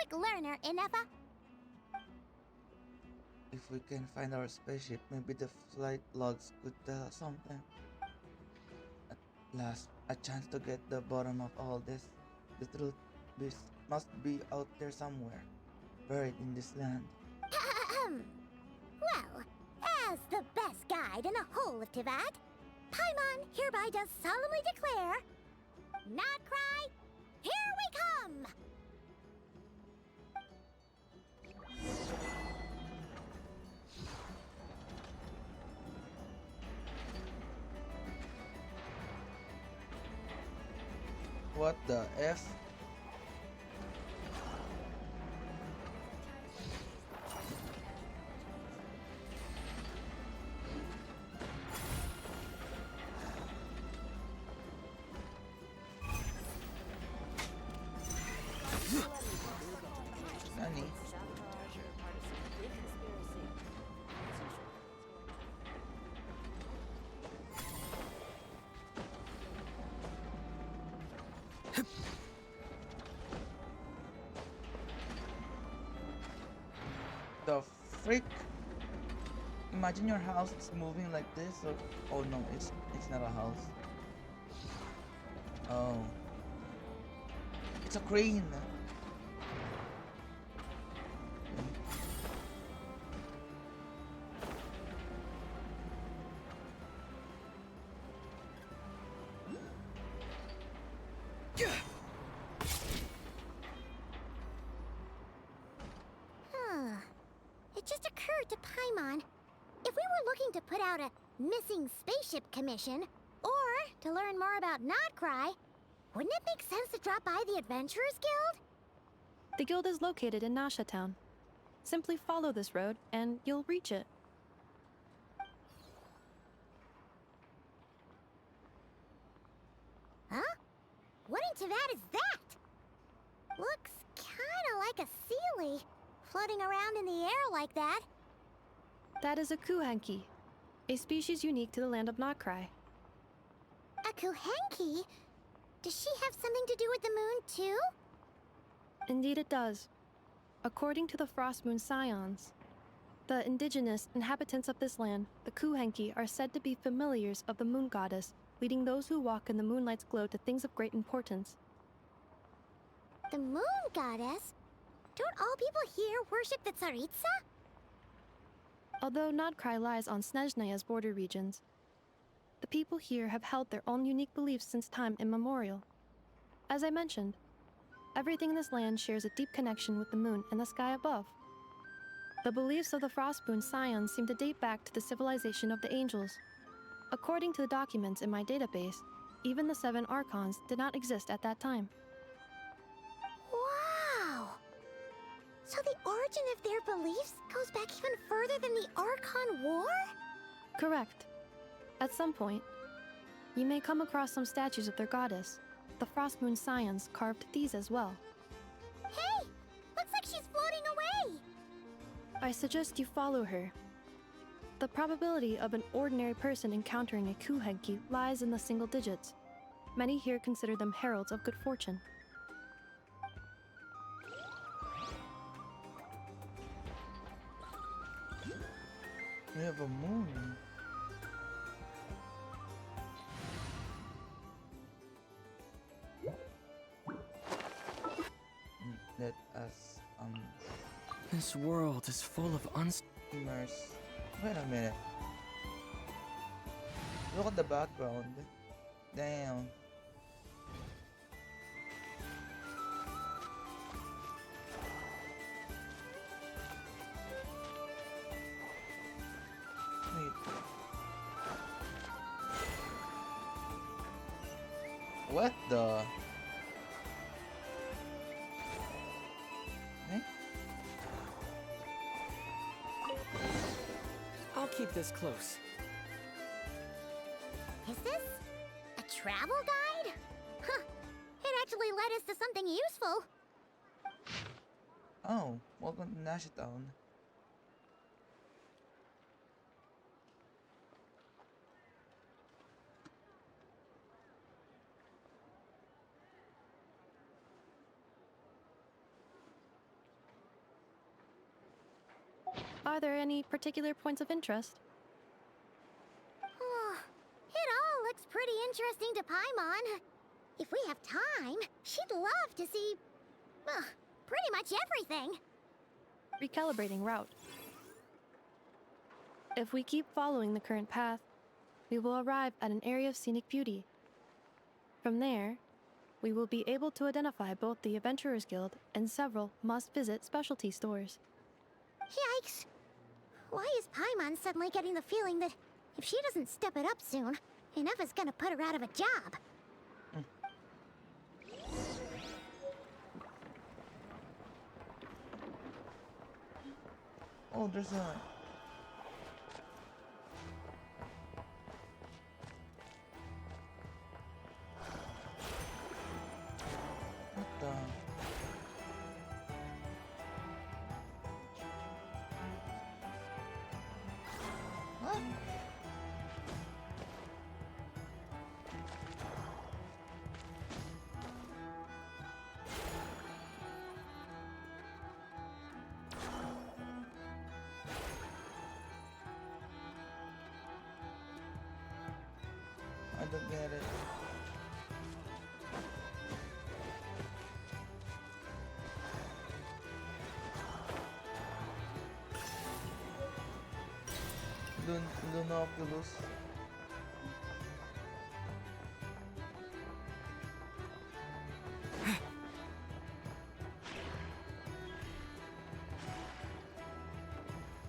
quick learner, Inefa. If we can find our spaceship, maybe the flight logs could tell us something. At last, a chance to get the bottom of all this. The truth must be out there somewhere, buried in this land. Well, as the best guide in the whole of Tivat, Paimon hereby does solemnly declare, Not Cry, here we come! What the F? Nani? The freak? Imagine your house is moving like this. Or, oh no, it's not a house. Oh, it's a crane. It just occurred to Paimon, if we were looking to put out a missing spaceship commission, or to learn more about Notcry, wouldn't it make sense to drop by the Adventurers Guild? The guild is located in Nasha Town. Simply follow this road, and you'll reach it. Huh? What in Tivat is that? Looks kinda like a Sealy, floating around in the air like that. That is a Kuhenki, a species unique to the land of Notcry. A Kuhenki? Does she have something to do with the moon, too? Indeed it does. According to the Frost Moon Scions, the indigenous inhabitants of this land, the Kuhenki, are said to be familiars of the moon goddess, leading those who walk in the moonlight's glow to things of great importance. The moon goddess? Don't all people here worship the Tsaritsa? Although Notcry lies on Snezhnaya's border regions, the people here have held their own unique beliefs since time immemorial. As I mentioned, everything in this land shares a deep connection with the moon and the sky above. The beliefs of the Frostmoon Scions seem to date back to the civilization of the angels. According to the documents in my database, even the 7 Archons did not exist at that time. Wow! So the origin of their beliefs goes back even further than the Archon War? Correct. At some point, you may come across some statues of their goddess. The Frostmoon Scions carved these as well. Hey! Looks like she's floating away! I suggest you follow her. The probability of an ordinary person encountering a Kuhenki lies in the single digits. Many here consider them heralds of good fortune. We have a moon. Let us This world is full of immerse. Wait a minute. Look at the background. Damn. Wait. What the? Eh? I'll keep this close. Is this a travel guide? Huh. It actually led us to something useful. Oh, welcome to Nasha Town. Are there any particular points of interest? Oh, it all looks pretty interesting to Paimon. If we have time, she'd love to see, pretty much everything. Recalibrating route. If we keep following the current path, we will arrive at an area of scenic beauty. From there, we will be able to identify both the Adventurers Guild and several must-visit specialty stores. Yikes! Why is Paimon suddenly getting the feeling that if she doesn't step it up soon, enough is gonna put her out of a job? Oh, there's a... What the... Huh? I don't get it. Lunopulus.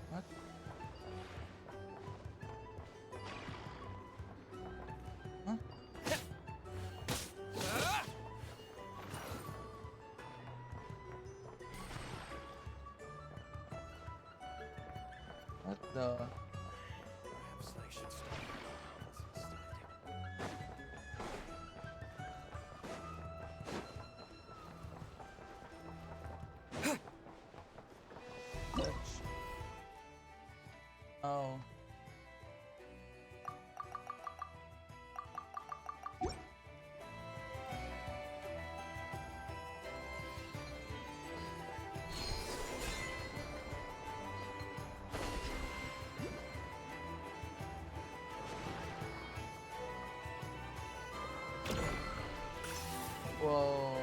What? Huh? What the? Perhaps I should start instead. Touch. Oh. Whoa.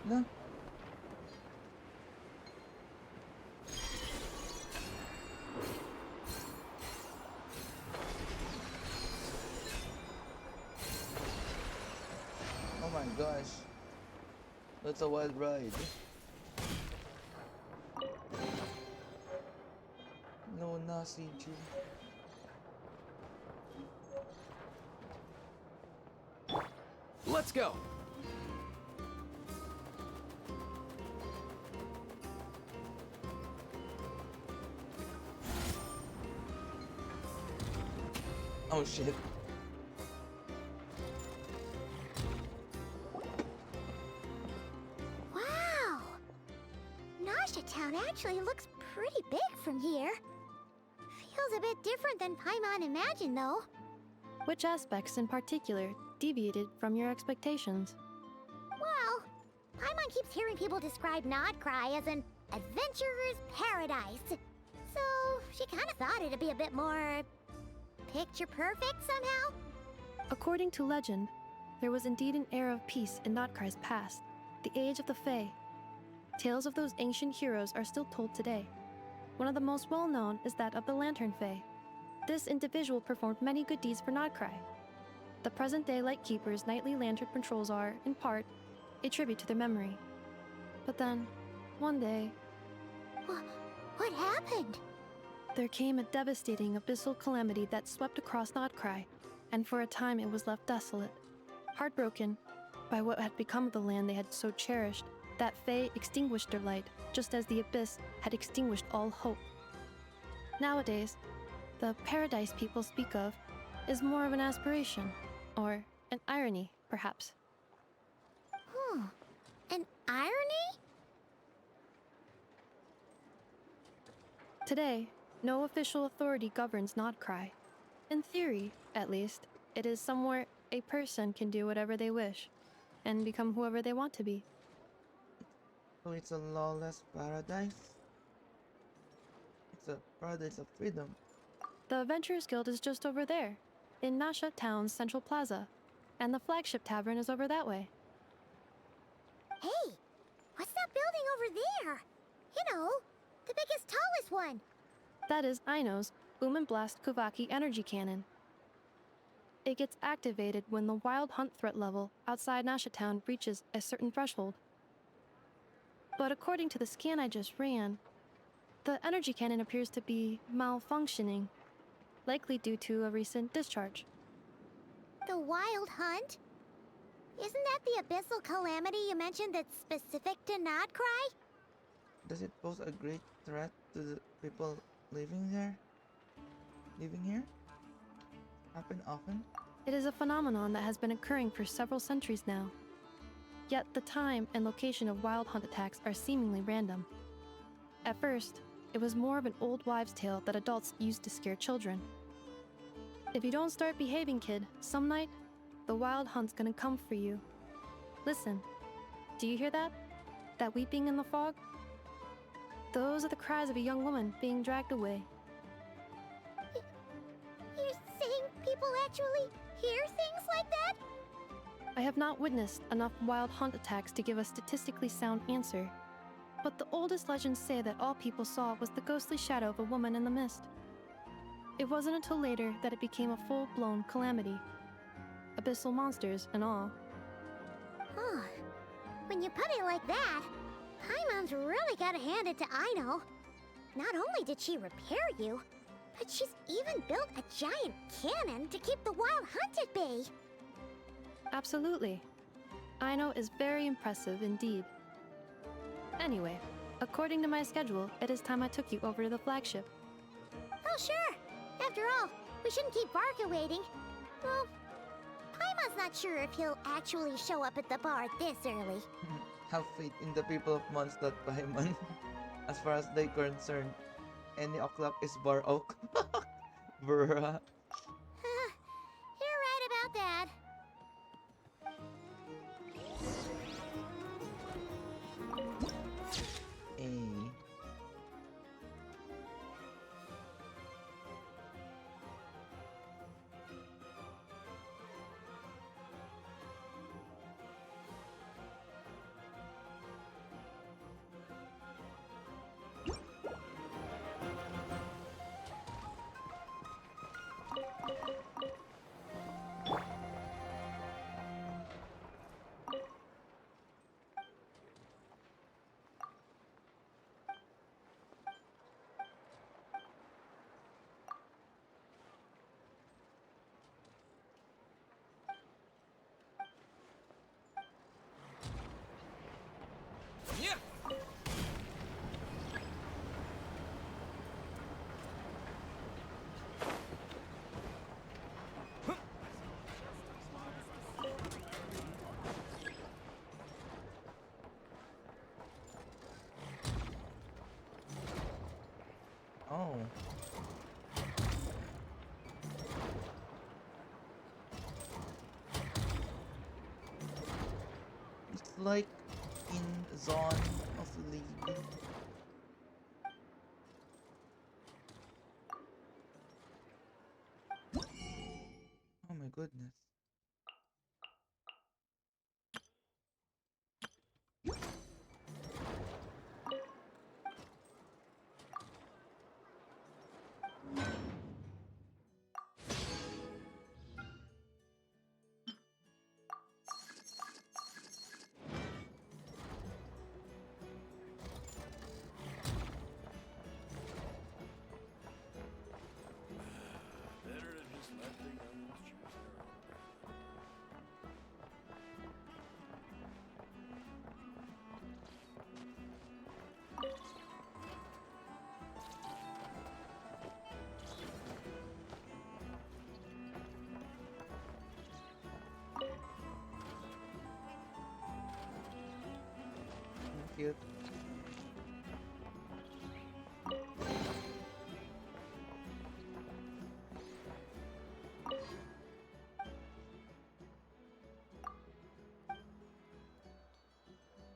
No. Oh my gosh. That's a wild ride. No, Nasi Ju. Let's go! Oh shit. Wow! Nasha Town actually looks pretty big from here. Feels a bit different than Paimon imagined, though. Which aspects in particular deviated from your expectations? Well, Paimon keeps hearing people describe Nodcry as an adventurer's paradise. So, she kind of thought it'd be a bit more picture perfect somehow. According to legend, there was indeed an era of peace in Notcry's past, the age of the Fae. Tales of those ancient heroes are still told today. One of the most well-known is that of the Lantern Fae. This individual performed many good deeds for Notcry. The present-day Lightkeepers' nightly lantern patrols are, in part, a tribute to their memory. But then, one day, What happened? there came a devastating abyssal calamity that swept across Nodcry, and for a time it was left desolate. Heartbroken by what had become of the land they had so cherished, that Fae extinguished their light, just as the abyss had extinguished all hope. Nowadays, the paradise people speak of is more of an aspiration, or an irony, perhaps. An irony? Today, no official authority governs Nodcry. In theory, at least, it is somewhere a person can do whatever they wish, and become whoever they want to be. So it's a lawless paradise? It's a paradise of freedom. The Adventurers Guild is just over there, in Nasha Town's Central Plaza, and the flagship tavern is over that way. Hey, what's that building over there? You know, the biggest, tallest one. That is Aino's Boom and Blast Kuvaki energy cannon. It gets activated when the wild hunt threat level outside Nasha Town reaches a certain threshold. But according to the scan I just ran, the energy cannon appears to be malfunctioning, likely due to a recent discharge. The wild hunt? Isn't that the abyssal calamity you mentioned that's specific to Nodcry? Does it pose a great threat to the people living there? Living here? Happen often? It is a phenomenon that has been occurring for several centuries now. Yet the time and location of wild hunt attacks are seemingly random. At first, it was more of an old wives' tale that adults used to scare children. If you don't start behaving, kid, some night, the wild hunt's gonna come for you. Listen, do you hear that? That weeping in the fog? Those are the cries of a young woman being dragged away. You're saying people actually hear things like that? I have not witnessed enough wild hunt attacks to give a statistically sound answer, but the oldest legends say that all people saw was the ghostly shadow of a woman in the mist. It wasn't until later that it became a full-blown calamity. Abyssal monsters and all. Oh, when you put it like that, Paimon's really gotta hand it to Aino. Not only did she repair you, but she's even built a giant cannon to keep the wild hunt at bay. Absolutely. Aino is very impressive indeed. Anyway, according to my schedule, it is time I took you over to the flagship. Oh, sure. After all, we shouldn't keep Barca waiting. Well, Paimon's not sure if he'll actually show up at the bar this early. Have faith in the people of Mondstadt, Paimon. As far as they're concerned, any o'clock is bar oak. Bruh. You're right about that. Eh. Yeah. Oh. It's like in zone of lead. Oh my goodness. cute.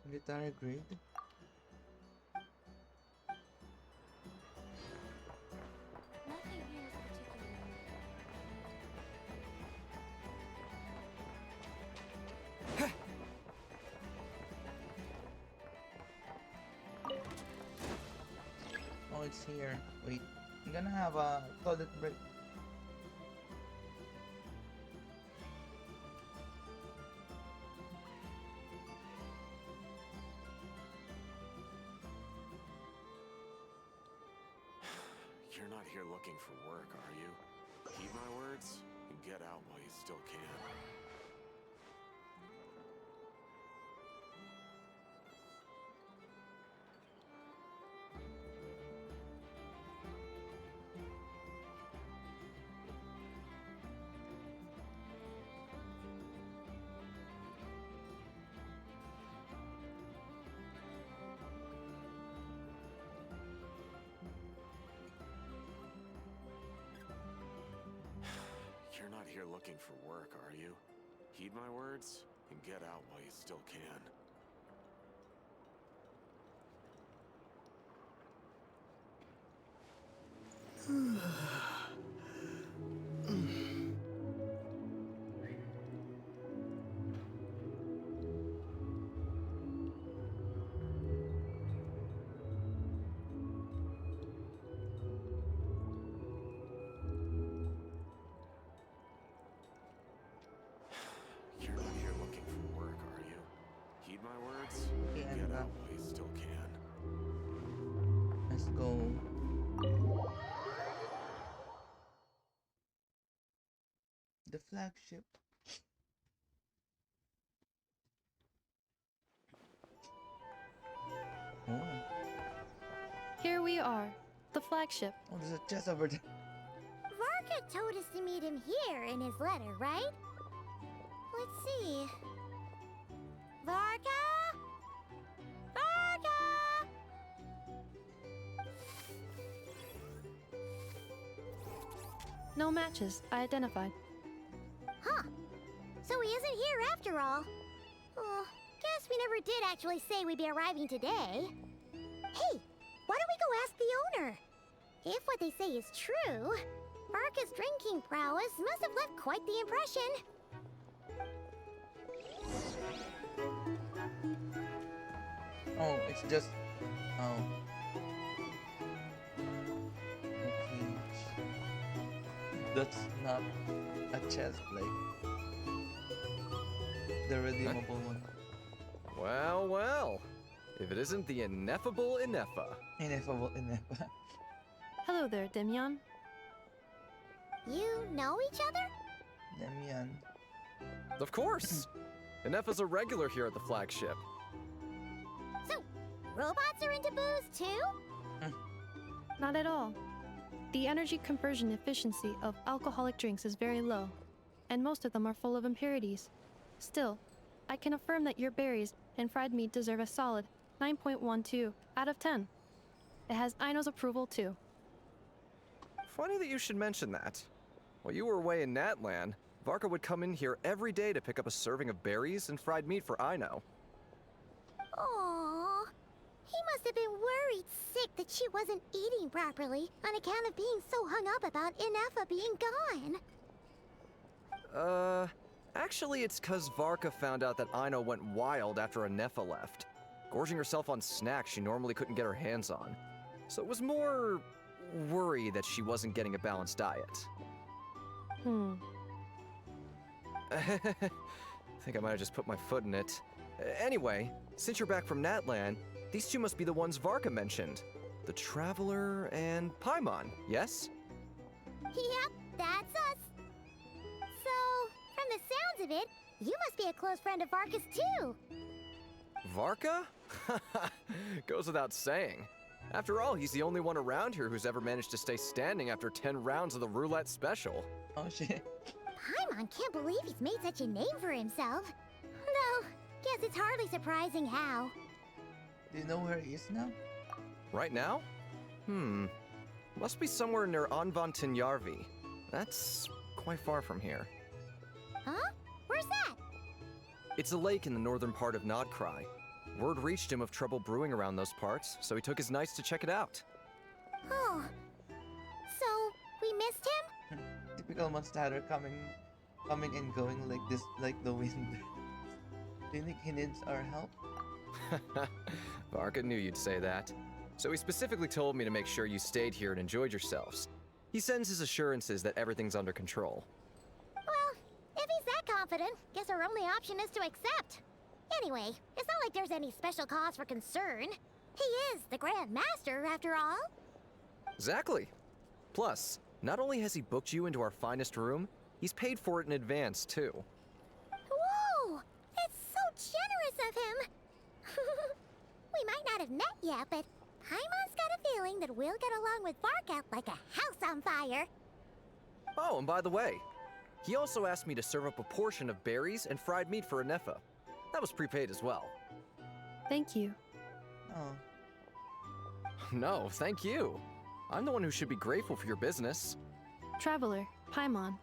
Military grade. Nothing here is particular. Oh, it's here. Wait, I'm gonna have a toilet break. You're not here looking for work, are you? Heed my words and get out while you still can. You're not here looking for work, are you? Heed my words and get out while you still can. You're not here looking for work, are you? Heed my words and Yeah, get but- out while you still can. Let's go. The flagship. Oh, Here we are, the flagship. oh, there's a chest over there. Varka told us to meet him here in his letter, right? Let's see. Varka? Varka! No matches identified. Huh. So he isn't here after all. Oh, guess we never did actually say we'd be arriving today. Hey, why don't we go ask the owner? If what they say is true, Varka's drinking prowess must have left quite the impression. Oh, it's just. Oh. Okay. That's not a chest plate. The redeemable one. Well, well. If it isn't the ineffable Inefa. Ineffable, ineffable. Hello there, Demian. You know each other? Demian. Of course! Inefa's a regular here at the flagship. So, robots are into booze too? Not at all. The energy conversion efficiency of alcoholic drinks is very low, and most of them are full of impurities. Still, I can affirm that your berries and fried meat deserve a solid 9.12 out of 10. It has Aino's approval too. Funny that you should mention that. While you were away in Natlan, Varka would come in here every day to pick up a serving of berries and fried meat for Aino. Aww. He must have been worried sick that she wasn't eating properly on account of being so hung up about Inefa being gone. Actually it's 'cause Varka found out that Aino went wild after Inefa left, gorging herself on snacks she normally couldn't get her hands on. So it was more worry that she wasn't getting a balanced diet. I think I might have just put my foot in it. Anyway, since you're back from Natlan, these two must be the ones Varka mentioned. The Traveler and Paimon, yes? Yep, that's us. So, from the sounds of it, you must be a close friend of Varka's too. Varka? Goes without saying. After all, he's the only one around here who's ever managed to stay standing after 10 rounds of the roulette special. Oh shit. Paimon can't believe he's made such a name for himself. Though, guess it's hardly surprising how. Do you know where he is now? Right now? Must be somewhere near Anvantinjarvi. That's quite far from here. Huh? Where's that? It's a lake in the northern part of Nodcry. Word reached him of trouble brewing around those parts, so he took his knights to check it out. Oh. So, we missed him? Typical monster coming and going like this, like the wind. Do you think he needs our help? Varka knew you'd say that. So he specifically told me to make sure you stayed here and enjoyed yourselves. He sends his assurances that everything's under control. Well, if he's that confident, guess our only option is to accept. Anyway, it's not like there's any special cause for concern. He is the Grand Master, after all. Exactly. Plus, not only has he booked you into our finest room, he's paid for it in advance, too. Whoa! That's so generous of him! We might not have met yet, but Paimon's got a feeling that we'll get along with Varka like a house on fire. Oh, and by the way, he also asked me to serve up a portion of berries and fried meat for Anefa. That was prepaid as well. Thank you. Oh. No, thank you. I'm the one who should be grateful for your business. Traveler, Paimon,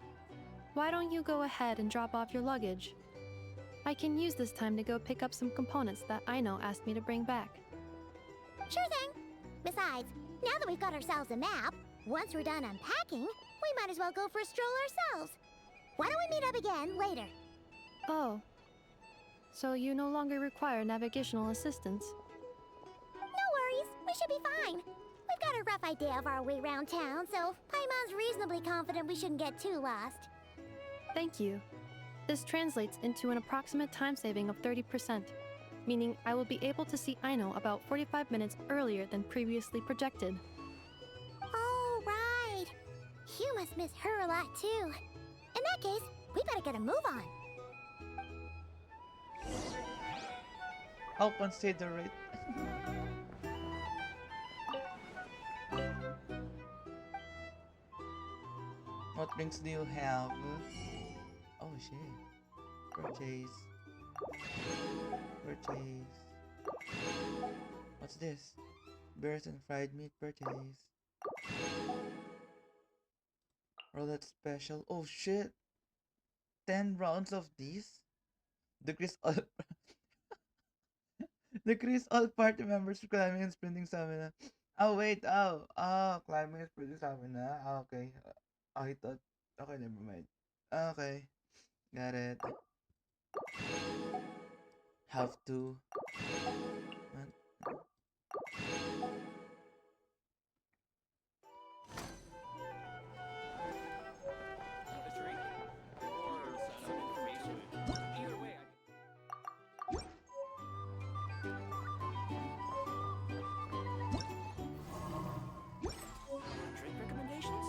why don't you go ahead and drop off your luggage? I can use this time to go pick up some components that Aino asked me to bring back. Sure thing. Besides, now that we've got ourselves a map, once we're done unpacking, we might as well go for a stroll ourselves. Why don't we meet up again later? Oh. So you no longer require navigational assistance? No worries, we should be fine. We've got a rough idea of our way around town, so Paimon's reasonably confident we shouldn't get too lost. Thank you. This translates into an approximate time saving of 30%, meaning I will be able to see Aino about 45 minutes earlier than previously projected. Oh, right. You must miss her a lot, too. In that case, we better get a move on. I'll consider it. What drinks do you have? Oh shit. Purchase. What's this? Bears and fried meat purchase. Roulette special. Oh shit. 10 rounds of these? Decrease all decrease all party members for climbing and sprinting stamina. Oh wait, climbing and sprinting stamina. Okay. I thought, okay, never mind. Okay, got it. Have to. Drink recommendations?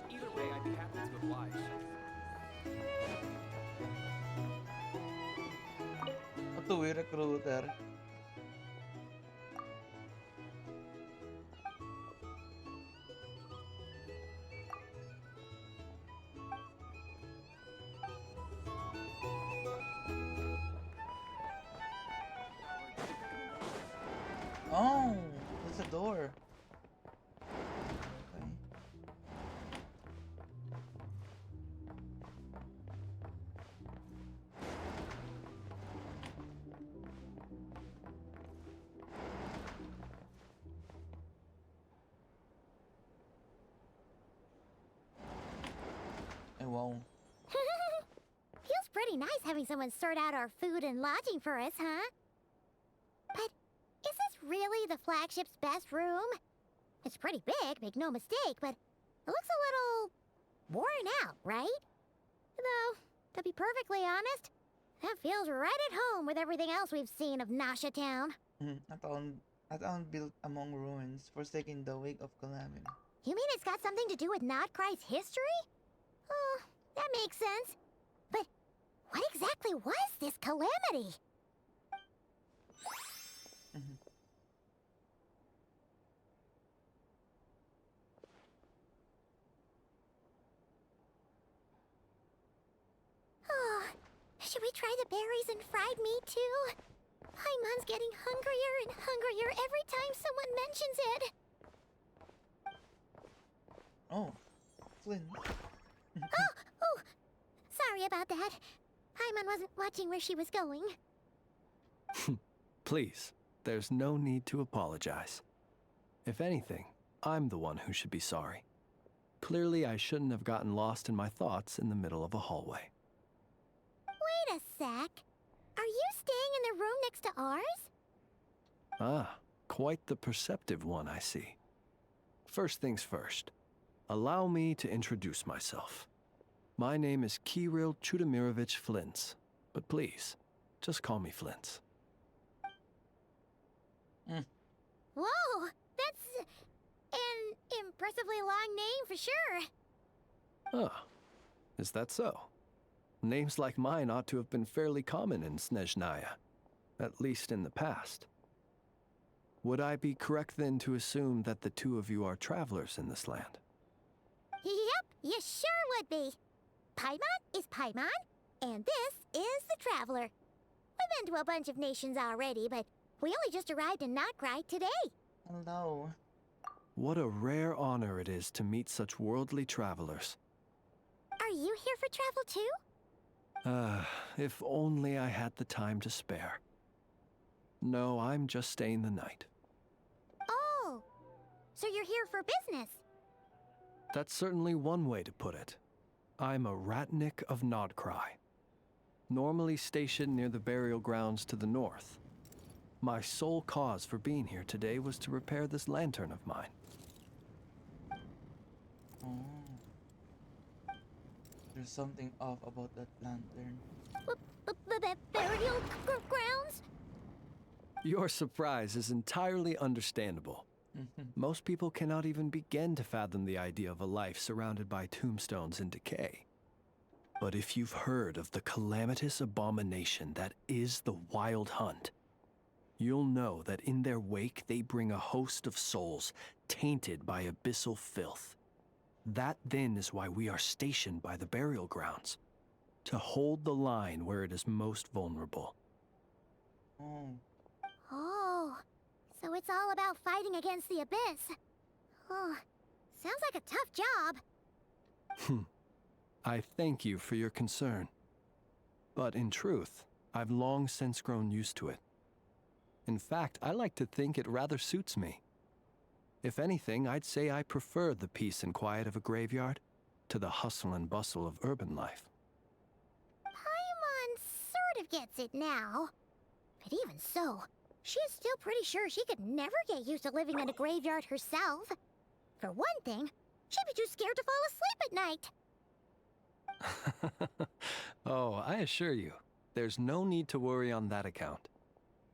Either way, I'd be happy to oblige. Patuloy recruiter. Oh, there's a door. Okay. Oh, wow. Feels pretty nice having someone sort out our food and lodging for us, huh? But is this really the flagship's best room? It's pretty big, make no mistake, but it looks a little worn out, right? Though, to be perfectly honest, that feels right at home with everything else we've seen of Nasha Town. Ang taon A town built among ruins, forsaken in the wake of calamity. You mean it's got something to do with Notcry's history? Oh, that makes sense. But what exactly was this calamity? Mhm. Oh, should we try the berries and fried meat too? Paimon's getting hungrier and hungrier every time someone mentions it. Oh, Flynn. Oh, sorry about that. Paimon wasn't watching where she was going. Please, there's no need to apologize. If anything, I'm the one who should be sorry. Clearly, I shouldn't have gotten lost in my thoughts in the middle of a hallway. Wait a sec. Are you staying in the room next to ours? Ah, quite the perceptive one, I see. First things first, allow me to introduce myself. My name is Kirill Chudamirovich Flintz, but please, just call me Flintz. Whoa, that's an impressively long name for sure. Ah, is that so? Names like mine ought to have been fairly common in Snezhnaya, at least in the past. Would I be correct then to assume that the two of you are travelers in this land? Yep, you sure would be. Paimon is Paimon, and this is the Traveler. We've been to a bunch of nations already, but we only just arrived in Notcry today. Hello. What a rare honor it is to meet such worldly travelers. Are you here for travel too? If only I had the time to spare. No, I'm just staying the night. Oh, so you're here for business. That's certainly one way to put it. I'm a Ratnik of Nodcry, normally stationed near the burial grounds to the north. My sole cause for being here today was to repair this lantern of mine. Oh. There's something off about that lantern. Burial grounds? Your surprise is entirely understandable. Most people cannot even begin to fathom the idea of a life surrounded by tombstones and decay. But if you've heard of the calamitous abomination that is the Wild Hunt, you'll know that in their wake they bring a host of souls tainted by abyssal filth. That then is why we are stationed by the burial grounds, to hold the line where it is most vulnerable. Oh. Oh, so it's all about fighting against the abyss. Oh, sounds like a tough job. I thank you for your concern. But in truth, I've long since grown used to it. In fact, I like to think it rather suits me. If anything, I'd say I prefer the peace and quiet of a graveyard to the hustle and bustle of urban life. Paimon sort of gets it now. But even so, she's still pretty sure she could never get used to living in a graveyard herself. For one thing, she'd be too scared to fall asleep at night. Oh, I assure you, there's no need to worry on that account.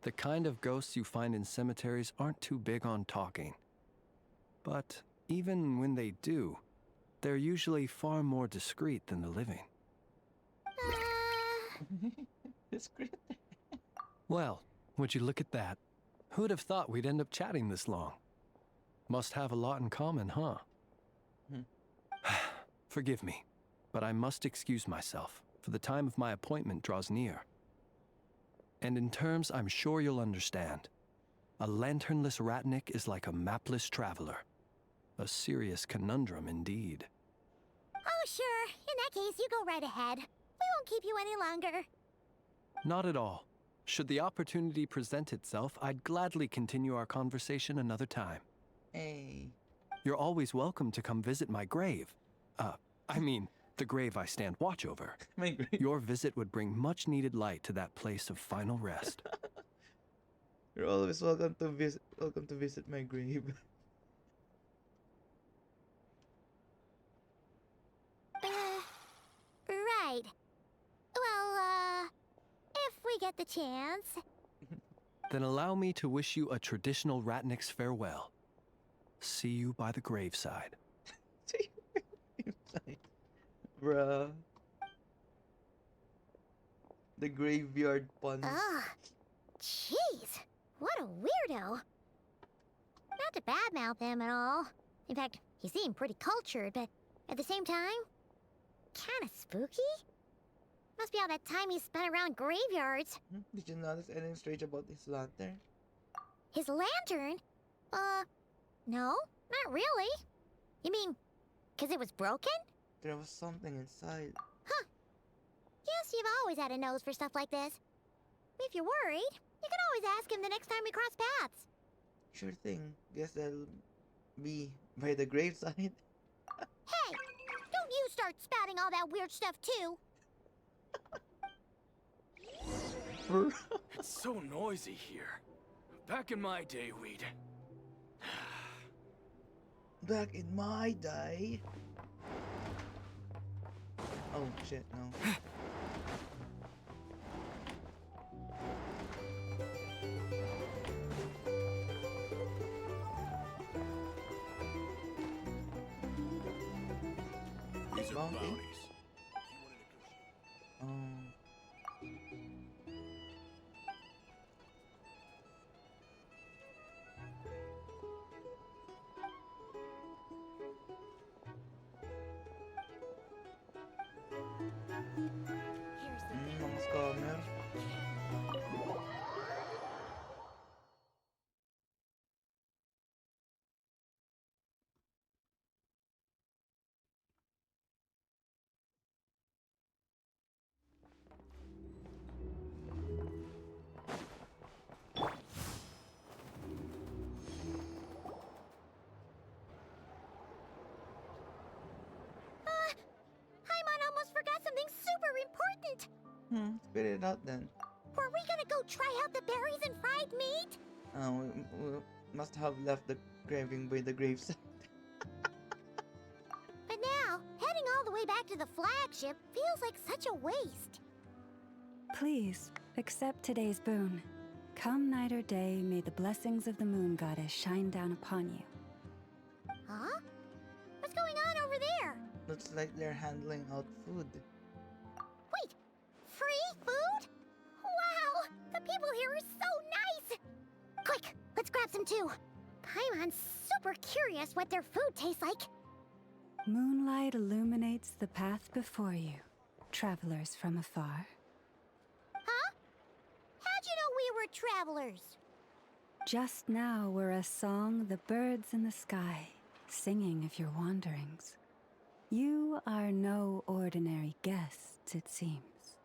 The kind of ghosts you find in cemeteries aren't too big on talking. But even when they do, they're usually far more discreet than the living. Discreet. Well, would you look at that? Who'd have thought we'd end up chatting this long? Must have a lot in common, huh? Forgive me, but I must excuse myself, for the time of my appointment draws near. And in terms I'm sure you'll understand, a lanternless Ratnik is like a mapless traveler. A serious conundrum indeed. Oh, sure. In that case, you go right ahead. We won't keep you any longer. Not at all. Should the opportunity present itself, I'd gladly continue our conversation another time. Hey. You're always welcome to come visit my grave. I mean, the grave I stand watch over. My grave. Your visit would bring much needed light to that place of final rest. You're always welcome to visit. Welcome to visit my grave. Right. Well, if we get the chance. Then allow me to wish you a traditional Ratnik's farewell. See you by the graveside. Bruh. The graveyard puns. Ugh. Jeez. What a weirdo. Not to badmouth him at all. In fact, he seemed pretty cultured, but at the same time, kinda spooky? Must be all that time he spent around graveyards. Did you notice anything strange about his lantern? His lantern? No, not really. You mean, 'cause it was broken? There was something inside. Huh. Guess you've always had a nose for stuff like this. If you're worried, you can always ask him the next time we cross paths. Sure thing. Guess that'll be by the graveside. Hey, don't you start spouting all that weird stuff too. It's so noisy here. Back in my day, we'd... Back in my day. Oh shit, no. These are Bounty? bounties. Here's the thing. Mga scammer. Paimon almost forgot something super important. Spit it out then. Were we gonna go try out the berries and fried meat? We must have left the craving by the graveside. But now, heading all the way back to the flagship feels like such a waste. Please, accept today's boon. Come night or day, may the blessings of the moon goddess shine down upon you. Huh? What's going on over there? Looks like they're handling out food. Wait, free food? Wow, the people here are so nice! Quick, let's grab some too. Paimon's super curious what their food tastes like. Moonlight illuminates the path before you, travelers from afar. Huh? How'd you know we were travelers? Just now were a song the birds in the sky, singing of your wanderings. You are no ordinary guests, it seems.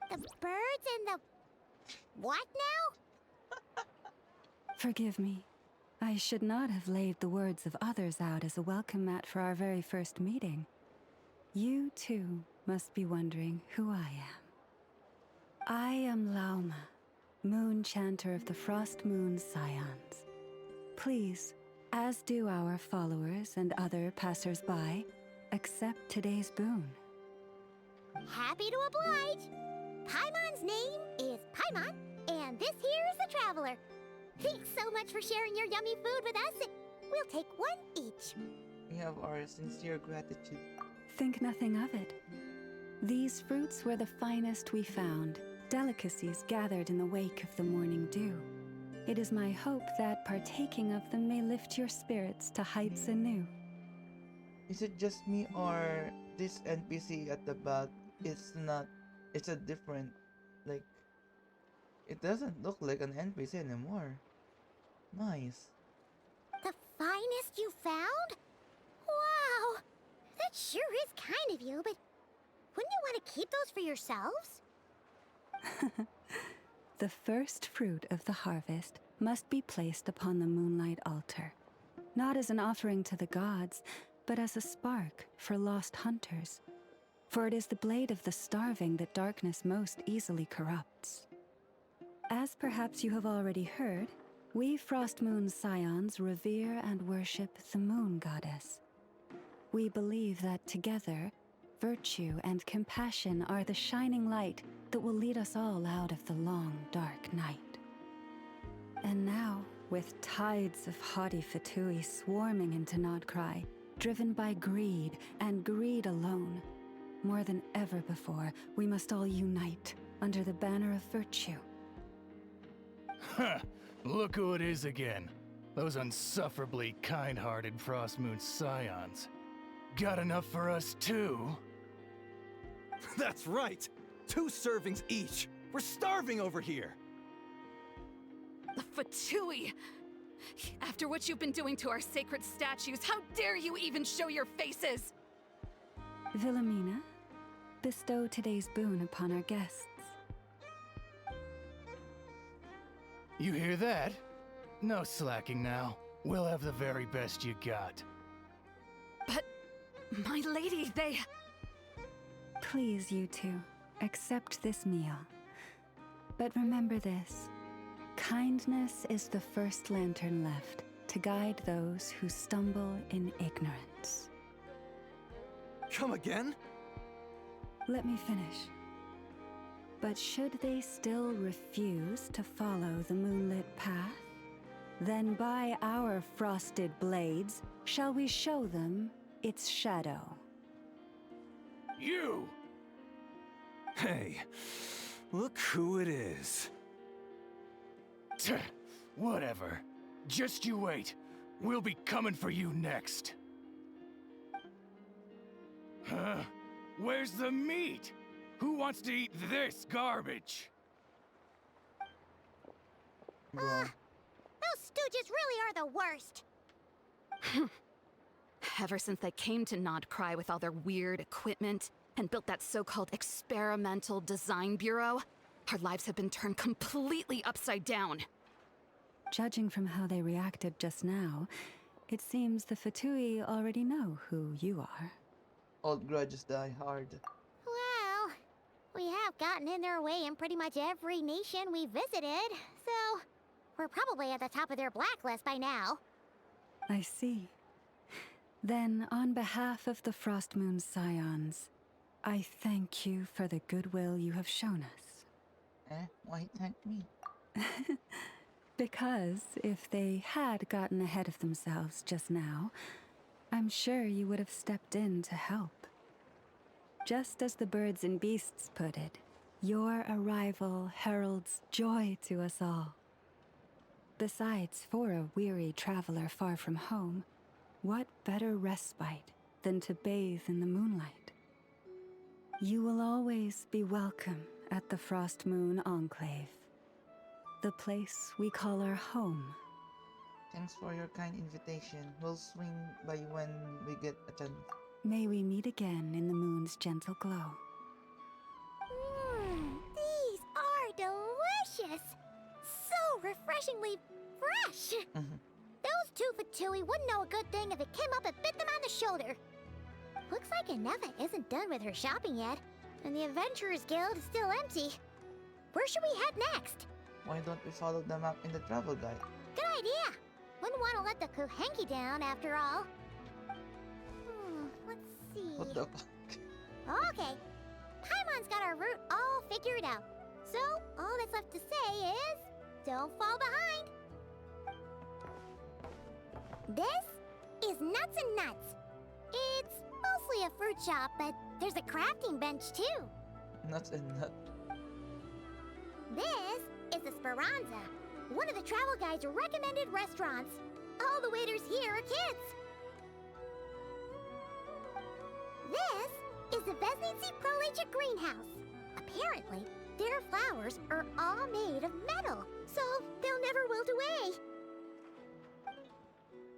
The birds and the... What now? Forgive me. I should not have laid the words of others out as a welcome mat for our very first meeting. You, too, must be wondering who I am. I am Lauma, moon chanter of the Frost Moon Scions. Please, as do our followers and other passers-by, accept today's boon. Happy to oblige. Paimon's name is Paimon, and this here is the traveler. Thanks so much for sharing your yummy food with us. We'll take one each. We have our sincere gratitude. Think nothing of it. These fruits were the finest we found, delicacies gathered in the wake of the morning dew. It is my hope that partaking of them may lift your spirits to heights anew. Is it just me or this NPC at the back is not... It's a different... Like... It doesn't look like an NPC anymore. Nice. The finest you found? Wow! That sure is kind of you, but wouldn't you want to keep those for yourselves? The first fruit of the harvest must be placed upon the moonlight altar, not as an offering to the gods, but as a spark for lost hunters. For it is the blade of the starving that darkness most easily corrupts. As perhaps you have already heard, we Frost Moon Scions revere and worship the moon goddess. We believe that together, virtue and compassion are the shining light that will lead us all out of the long, dark night. And now, with tides of haughty Fatui swarming into Nodcry, driven by greed and greed alone, more than ever before, we must all unite under the banner of virtue. Ha! Look who it is again. Those unsufferably kind-hearted Frostmoon scions. Got enough for us too? That's right! 2 servings each! We're starving over here! Fatui! After what you've been doing to our sacred statues, how dare you even show your faces? Wilhelmina, bestow today's boon upon our guests. You hear that? No slacking now. We'll have the very best you got. But, my lady, they... Please, you two, accept this meal. But remember this. Kindness is the first lantern left to guide those who stumble in ignorance. Come again? Let me finish. But should they still refuse to follow the moonlit path, then by our frosted blades shall we show them its shadow. You! Hey, look who it is. Tch, whatever. Just you wait. We'll be coming for you next. Huh? Where's the meat? Who wants to eat this garbage? Bro. Those stooges really are the worst. Ever since they came to Nodcry with all their weird equipment and built that so-called experimental design bureau, our lives have been turned completely upside down. Judging from how they reacted just now, it seems the Fatui already know who you are. Old grudges die hard. Well, we have gotten in their way in pretty much every nation we visited, so we're probably at the top of their blacklist by now. I see. Then, on behalf of the Frostmoon Scions, I thank you for the goodwill you have shown us. Why thank me? Because if they had gotten ahead of themselves just now, I'm sure you would have stepped in to help. Just as the birds and beasts put it, your arrival heralds joy to us all. Besides, for a weary traveler far from home, what better respite than to bathe in the moonlight? You will always be welcome at the Frostmoon Enclave, the place we call our home. Thanks for your kind invitation. We'll swing by when we get a chance. May we meet again in the moon's gentle glow. These are delicious! So refreshingly fresh! Those two Fatui wouldn't know a good thing if it came up and bit them on the shoulder. Looks like Inefa isn't done with her shopping yet, and the Adventurers Guild is still empty. Where should we head next? Why don't we follow the map in the travel guide? Good idea! Wouldn't want to let the Kuhenki down, after all. Let's see... What the fuck? Okay. Paimon's got our route all figured out. So, all that's left to say is... don't fall behind! This is Nuts and Nuts. It's mostly a fruit shop, but there's a crafting bench, too. Nuts and nuts. This is the Speranza, one of the travel guide's recommended restaurants. All the waiters here are kids. This is the Vesnitsi Prolicha greenhouse. Apparently, their flowers are all made of metal, so they'll never wilt away.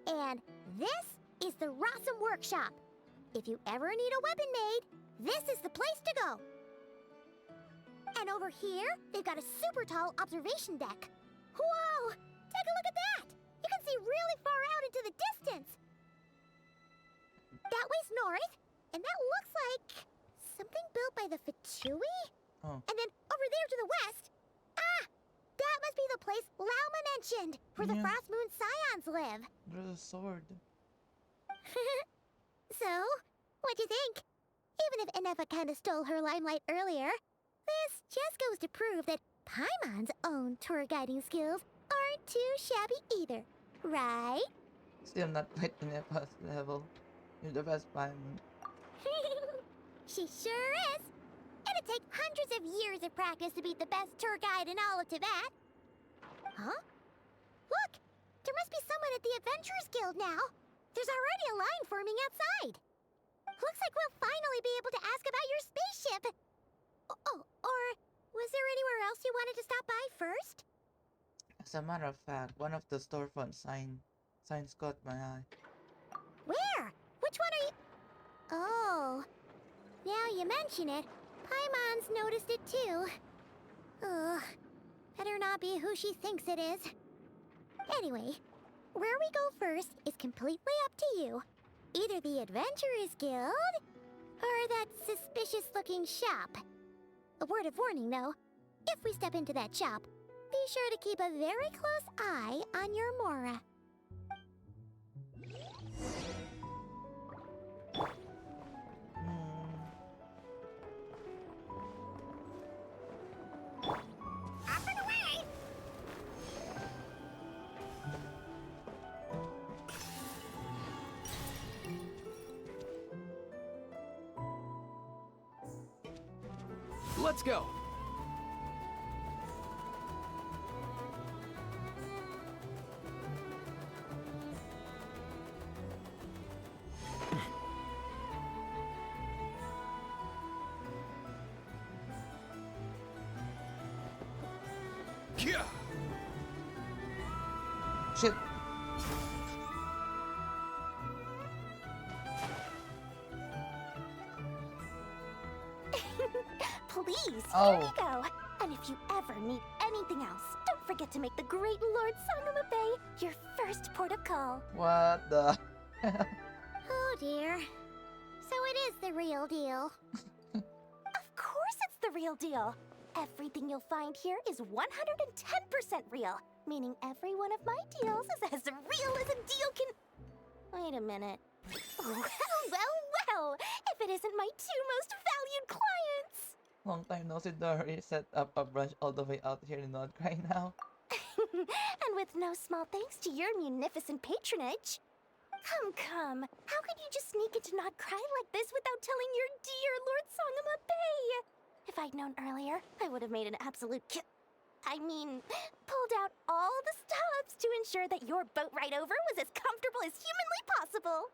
And this is the Rossum Workshop. If you ever need a weapon made, this is the place to go. And over here, they've got a super tall observation deck. Whoa! Take a look at that! You can see really far out into the distance. That way's north, and that looks like something built by the Fatui? Oh. And then over there to the west, that must be the place Lauma mentioned, where the Yeah. Frostmoon Scions live. There's a sword. So, what'd you think? Even if Inefa kinda stole her limelight earlier, this just goes to prove that Paimon's own tour guiding skills aren't too shabby either, right? Still not quite in a boss level. You're the best Paimon. She sure is. It'd take hundreds of years of practice to beat the best tour guide in all of Tibet. Huh? Look! There must be someone at the Adventurers Guild now. There's already a line forming outside. Looks like we'll finally be able to ask about your spaceship. Oh, or was there anywhere else you wanted to stop by first? As a matter of fact, one of the storefront signs caught my eye. Where? Which one are you... Oh. Now you mention it, Paimon's noticed it too. Ugh. Better not be who she thinks it is. Anyway, where we go first is completely up to you. Either the Adventurers Guild, or that suspicious-looking shop. A word of warning, though. If we step into that shop, be sure to keep a very close eye on your Mora. Up and away! Let's go. Yeah. Shit! Please, Oh. here you go. And if you ever need anything else, don't forget to make the great Lord Sangama Bay your first port of call. What the? Oh dear. So it is the real deal. Of course it's the real deal. Everything you'll find here is 110% real, meaning every one of my deals is as real as a deal can... Wait a minute. Well, if it isn't my two most valued clients. Long time no see. Dory set up a branch all the way out here in Nordcry now. And with no small thanks to your munificent patronage. Come. How could you just sneak into Not Cry like this without telling your dear Lord Sangama Bay? If I'd known earlier, I would have made an absolute pulled out all the stops to ensure that your boat ride over was as comfortable as humanly possible.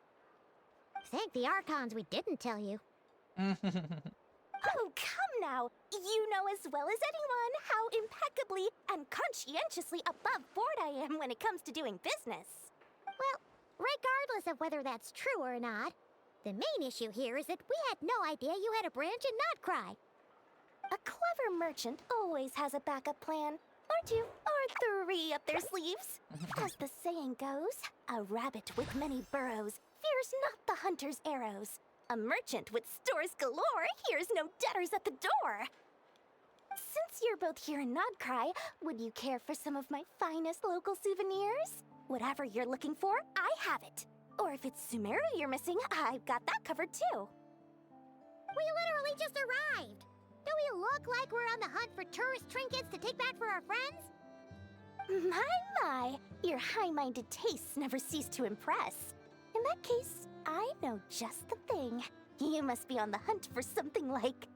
Thank the Archons we didn't tell you. Oh, come now! You know as well as anyone how impeccably and conscientiously above board I am when it comes to doing business. Well, regardless of whether that's true or not, the main issue here is that we had no idea you had a branch in Notcry. A clever merchant always has a backup plan, or two, or three up their sleeves. As the saying goes, a rabbit with many burrows fears not the hunter's arrows. A merchant with stores galore hears no debtors at the door. Since you're both here in Nodcry, would you care for some of my finest local souvenirs? Whatever you're looking for, I have it. Or if it's Sumeru you're missing, I've got that covered too. We literally just arrived. Do we look like we're on the hunt for tourist trinkets to take back for our friends? My, your high-minded tastes never cease to impress. In that case, I know just the thing. You must be on the hunt for something like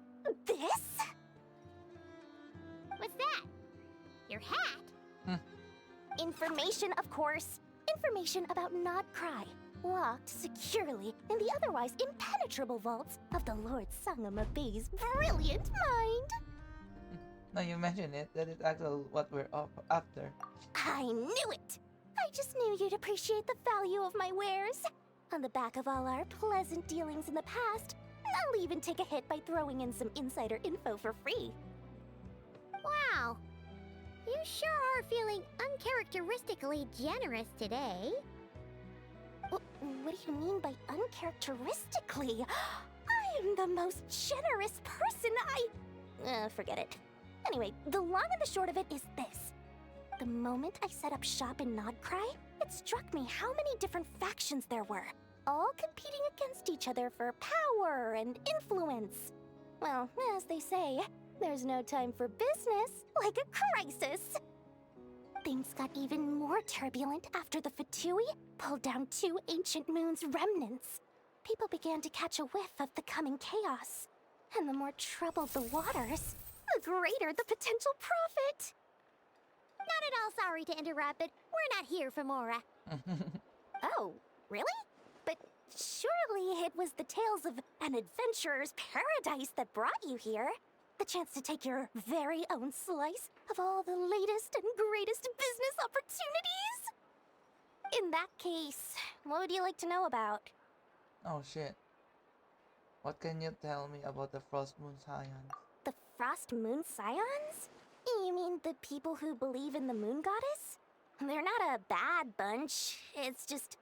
this? What's that? Your hat? Information, of course. Information about Nodcry, locked securely in the otherwise impenetrable vaults of the Lord Sangama Bay's brilliant mind. Now you mention it, that is actually what we're after. I knew it! I just knew you'd appreciate the value of my wares. On the back of all our pleasant dealings in the past, I'll even take a hit by throwing in some insider info for free. Wow. You sure are feeling uncharacteristically generous today. What do you mean by uncharacteristically? I am the most generous person forget it. Anyway, the long and the short of it is this. The moment I set up shop in Nodcry, it struck me how many different factions there were, all competing against each other for power and influence. Well, as they say, there's no time for business like a crisis. Things got even more turbulent after the Fatui pulled down 2 ancient moons' remnants. People began to catch a whiff of the coming chaos. And the more troubled the waters, the greater the potential profit. Not at all sorry to interrupt, but we're not here for Mora. Oh, really? But surely it was the tales of an adventurer's paradise that brought you here. The chance to take your very own slice of all the latest and greatest business opportunities? In that case, what would you like to know about? Oh shit. What can you tell me about the Frost Moon Scions? The Frost Moon Scions? You mean the people who believe in the moon goddess? They're not a bad bunch. It's just,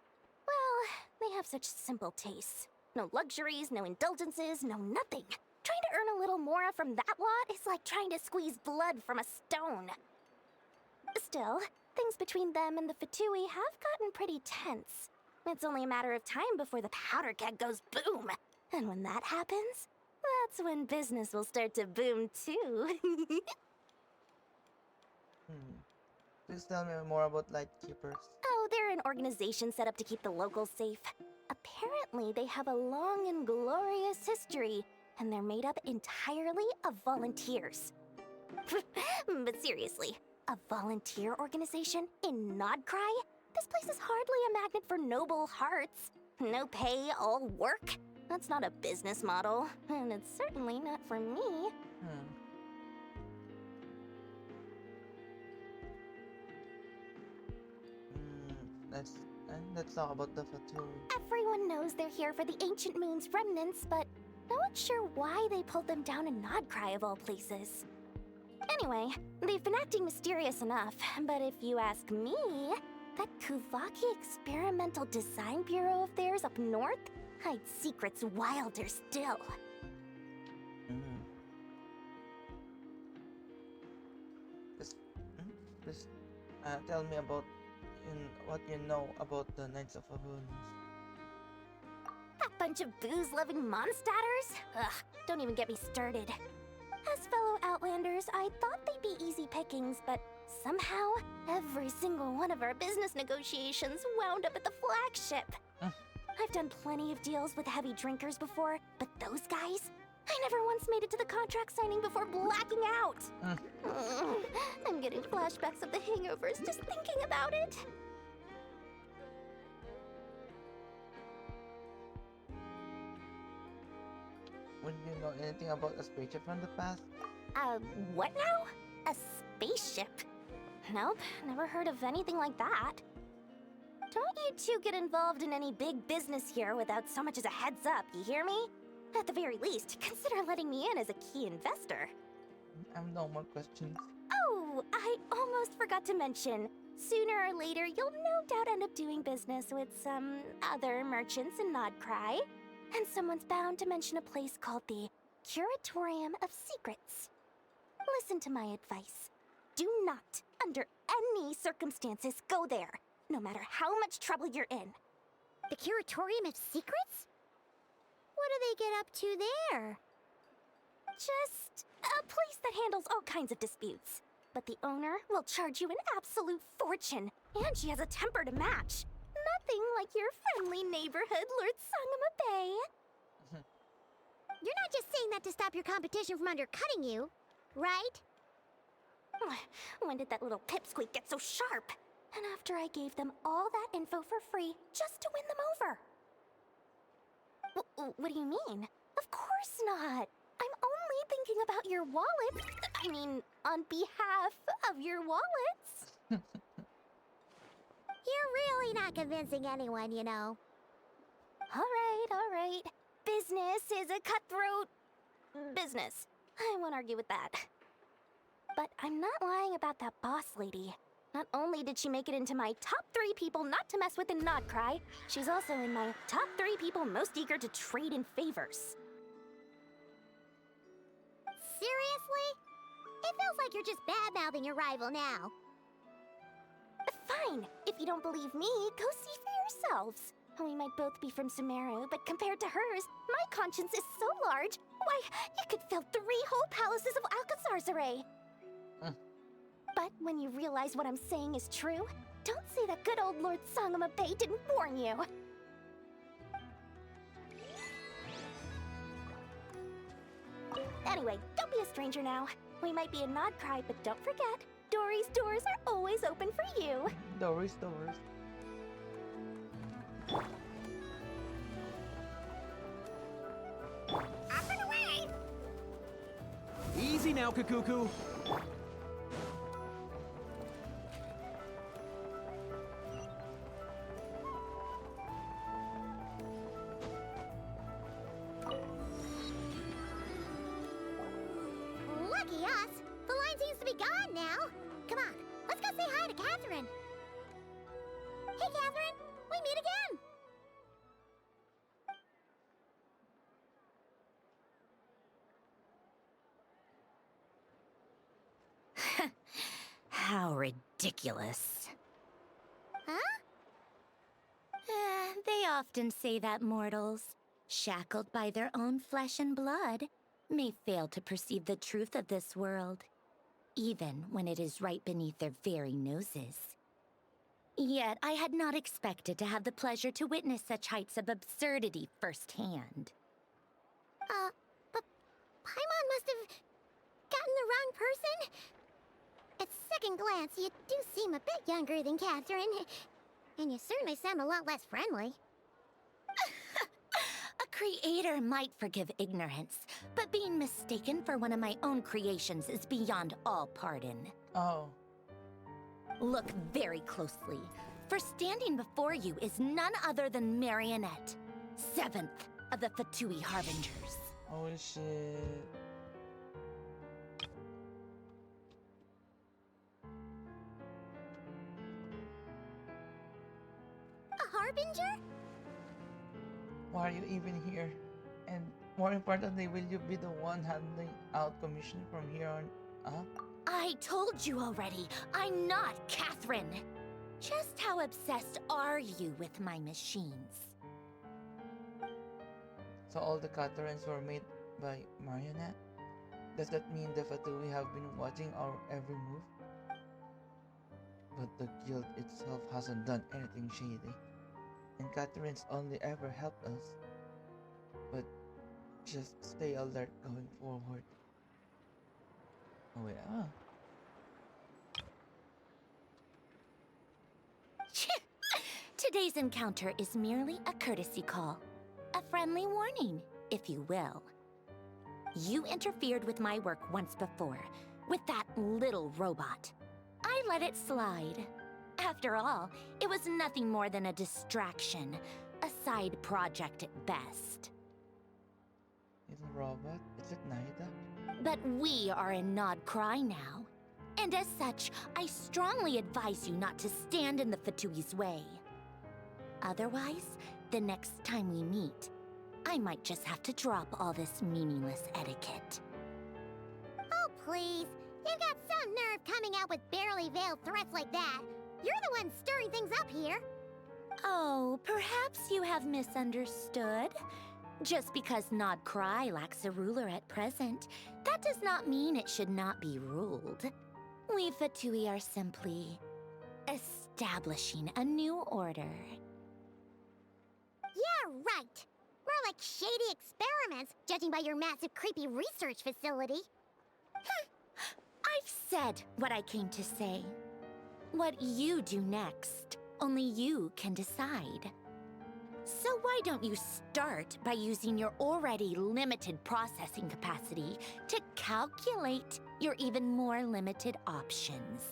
well, they have such simple tastes. No luxuries, no indulgences, no nothing. Trying to earn a little more from that lot is like trying to squeeze blood from a stone. Still, things between them and the Fatui have gotten pretty tense. It's only a matter of time before the powder keg goes boom. And when that happens, that's when business will start to boom too. Please tell me more about Lightkeepers. Oh, they're an organization set up to keep the locals safe. Apparently, they have a long and glorious history, and they're made up entirely of volunteers. But seriously, a volunteer organization in Nodcry? This place is hardly a magnet for noble hearts. No pay, all work. That's not a business model, and it's certainly not for me. Let's talk about the Fatui. Everyone knows they're here for the ancient moon's remnants, but no one's sure why they pulled them down in Nodcry of all places. Anyway, they've been acting mysterious enough, but if you ask me, that Kuvaki Experimental Design Bureau of theirs up north hides secrets wilder still. Please tell me about what you know about the Knights of Avernus. That bunch of booze-loving monstatters? Ugh, don't even get me started. As fellow Outlanders, I thought they'd be easy pickings, but somehow, every single one of our business negotiations wound up at the flagship. I've done plenty of deals with heavy drinkers before, but those guys? I never once made it to the contract signing before blacking out. I'm getting flashbacks of the hangovers just thinking about it. Would you know anything about a spaceship from the past? What now? A spaceship? Nope, never heard of anything like that. Don't you two get involved in any big business here without so much as a heads up, you hear me? At the very least, consider letting me in as a key investor. I have no more questions. Oh, I almost forgot to mention. Sooner or later, you'll no doubt end up doing business with some other merchants in Nodcry. And someone's bound to mention a place called the Curatorium of Secrets. Listen to my advice. Do not, under any circumstances, go there, no matter how much trouble you're in. The Curatorium of Secrets? What do they get up to there? Just a place that handles all kinds of disputes. But the owner will charge you an absolute fortune, and she has a temper to match. Nothing like your friendly neighborhood Lord Sangama Bay. You're not just saying that to stop your competition from undercutting you, right? When did that little pipsqueak get so sharp? And after I gave them all that info for free just to win them over. What do you mean? Of course not. I'm only thinking about your wallet. I mean, on behalf of your wallets. You're really not convincing anyone, you know. All right. Business is a cutthroat business. I won't argue with that. But I'm not lying about that boss lady. Not only did she make it into my top 3 people not to mess with in Nodcry, she's also in my top 3 people most eager to trade in favors. Seriously? It feels like you're just bad-mouthing your rival now. Fine. If you don't believe me, go see for yourselves. We might both be from Sumeru, but compared to hers, my conscience is so large. Why, you could fill 3 whole palaces of Alcazar's array. But But when you realize what I'm saying is true, don't say that good old Lord Sangamabe didn't warn you. Anyway, don't be a stranger now. We might be a Nod Cry, but don't forget, Dory's doors are always open for you. Doris, Doris. Up and away! Easy now, Kakuku. Lucky us! The line seems to be gone now. Come on, let's go say hi to Catherine. Hey, Catherine! We meet again! How ridiculous. Huh? They often say that mortals, shackled by their own flesh and blood, may fail to perceive the truth of this world, even when it is right beneath their very noses. Yet I had not expected to have the pleasure to witness such heights of absurdity firsthand. But Paimon must have gotten the wrong person? At second glance, you do seem a bit younger than Catherine. And you certainly sound a lot less friendly. A creator might forgive ignorance, but being mistaken for one of my own creations is beyond all pardon. Oh. Look very closely, for standing before you is none other than Marionette, 7th of the Fatui Harbingers. Holy shit. A harbinger? Why are you even here? And more importantly, will you be the one handling out commission from here on up? I told you already, I'm not Catherine. Just how obsessed are you with my machines? So all the Catherines were made by Marionette? Does that mean the Fatui have been watching our every move? But the guild itself hasn't done anything shady. And Catherine's only ever helped us. But just stay alert going forward. Oh yeah. Today's encounter is merely a courtesy call. A friendly warning, if you will. You interfered with my work once before, with that little robot. I let it slide. After all, it was nothing more than a distraction, a side project at best. Little robot? Is it Naida? But we are in Nod Cry now. And as such, I strongly advise you not to stand in the Fatui's way. Otherwise, the next time we meet, I might just have to drop all this meaningless etiquette. Oh, please. You've got some nerve coming out with barely veiled threats like that. You're the one stirring things up here. Oh, perhaps you have misunderstood. Just because Nod Cry lacks a ruler at present, that does not mean it should not be ruled. We Fatui are simply establishing a new order. Yeah, right. More like shady experiments, judging by your massive, creepy research facility. I've said what I came to say. What you do next, only you can decide. So why don't you start by using your already limited processing capacity to calculate your even more limited options?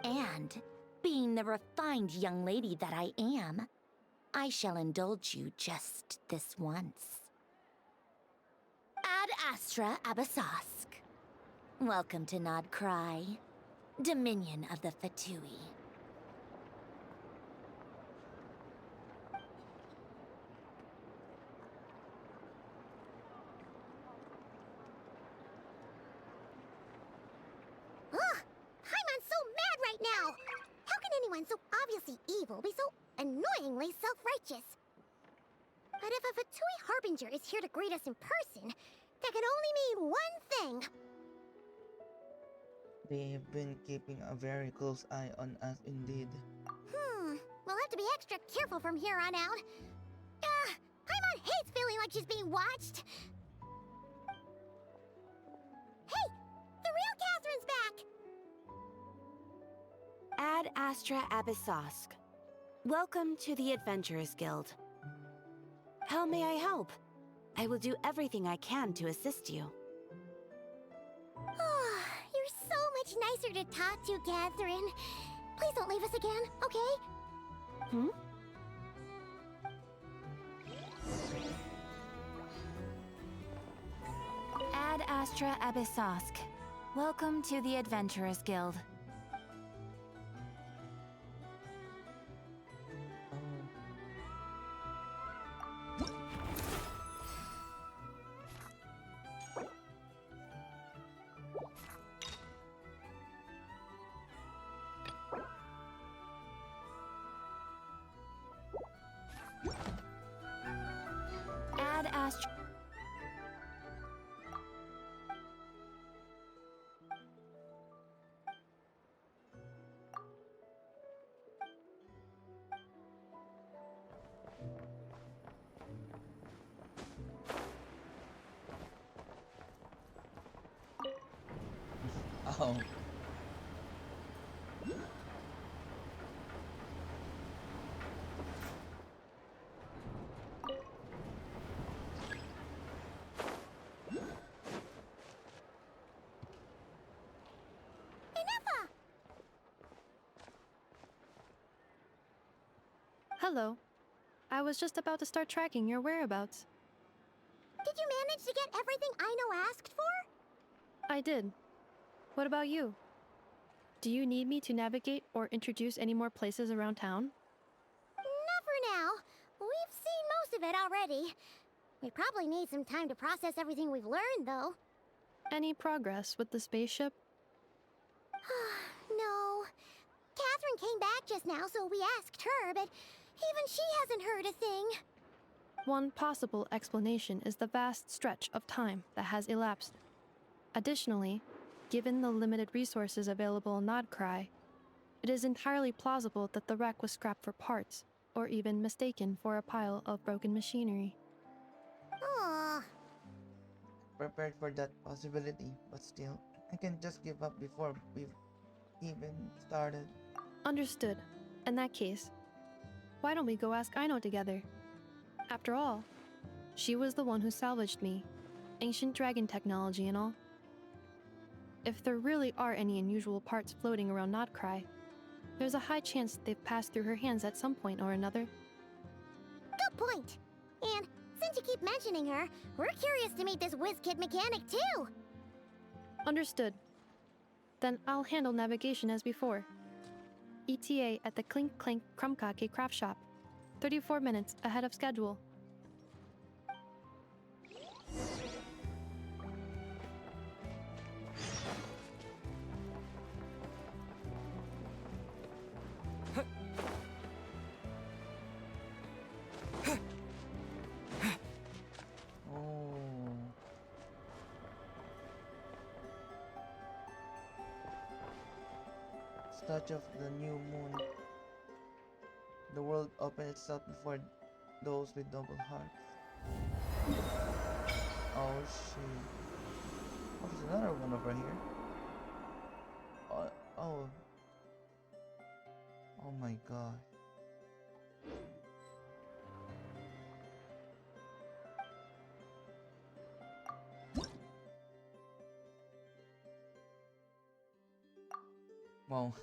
And, being the refined young lady that I am, I shall indulge you just this once. Ad Astra Abasask. Welcome to Nod Cry, Dominion of the Fatui. someone so obviously evil be so annoyingly self-righteous? But if a Fatui Harbinger is here to greet us in person, that can only mean one thing. They've been keeping a very close eye on us indeed. We'll have to be extra careful from here on out. Paimon hates feeling like she's being watched. Hey! The real Catherine's back! Ad Astra Abyssosk. Welcome to the Adventurers Guild. How may I help? I will do everything I can to assist you. You're so much nicer to talk to, Catherine. Please don't leave us again, okay? Ad Astra Abyssosk. Welcome to the Adventurers Guild. Ad Astra. Oh. Hello. I was just about to start tracking your whereabouts. Did you manage to get everything Aino asked for? I did. What about you? Do you need me to navigate or introduce any more places around town? Not for now. We've seen most of it already. We probably need some time to process everything we've learned, though. Any progress with the spaceship? No. Catherine came back just now, so we asked her, but even she hasn't heard a thing. One possible explanation is the vast stretch of time that has elapsed. Additionally, given the limited resources available in Nodcry, it is entirely plausible that the wreck was scrapped for parts, or even mistaken for a pile of broken machinery. Aww. Prepared for that possibility, but still, I can't just give up before we've even started. Understood. In that case, why don't we go ask Aino together? After all, she was the one who salvaged me. Ancient dragon technology and all. If there really are any unusual parts floating around Nodcry, there's a high chance they've passed through her hands at some point or another. Good point. And since you keep mentioning her, we're curious to meet this whiz-kid mechanic too. Understood. Then I'll handle navigation as before. ETA at the Clink Clank Krumkake craft shop. 34 minutes ahead of schedule. Touch of the new moon. The world opened itself before those with double hearts. Oh shit. Oh, there's another one over here. Oh. Oh my god. Wow.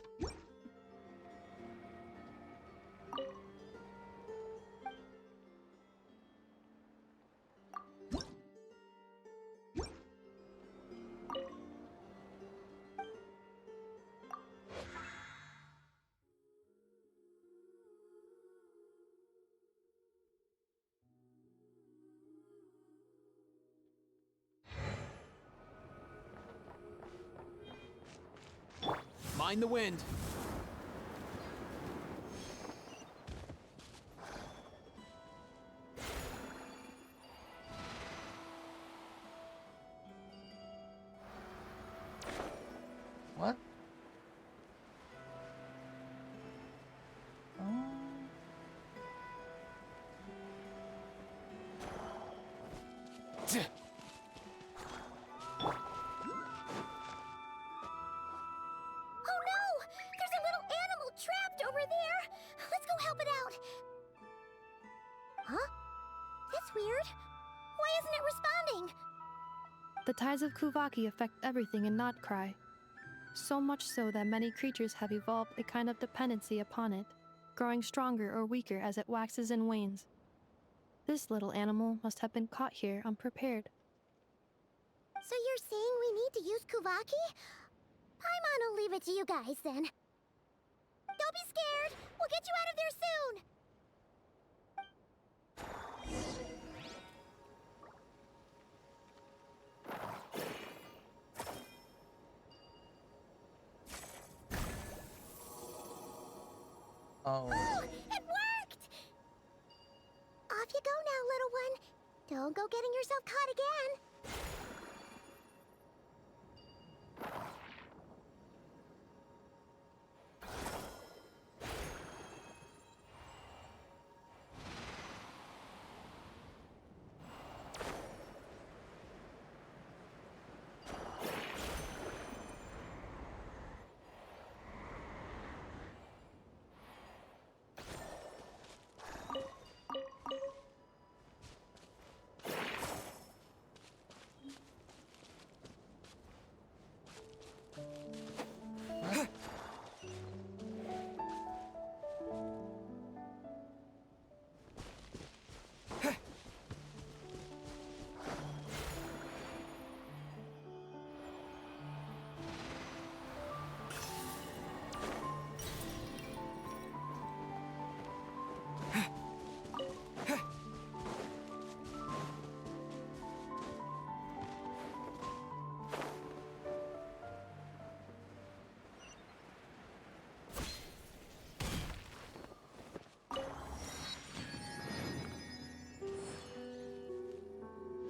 Mind the wind. Oh no! There's a little animal trapped over there! Let's go help it out! Huh? That's weird. Why isn't it responding? The tides of Kuvaki affect everything in Notcry, so much so that many creatures have evolved a kind of dependency upon it, growing stronger or weaker as it waxes and wanes. This little animal must have been caught here unprepared. So you're saying we need to use Kuvaki? Paimon will leave it to you guys then. Don't be scared! We'll get you out of there soon! Oh. Oh, it worked! Off you go now, little one. Don't go getting yourself caught again.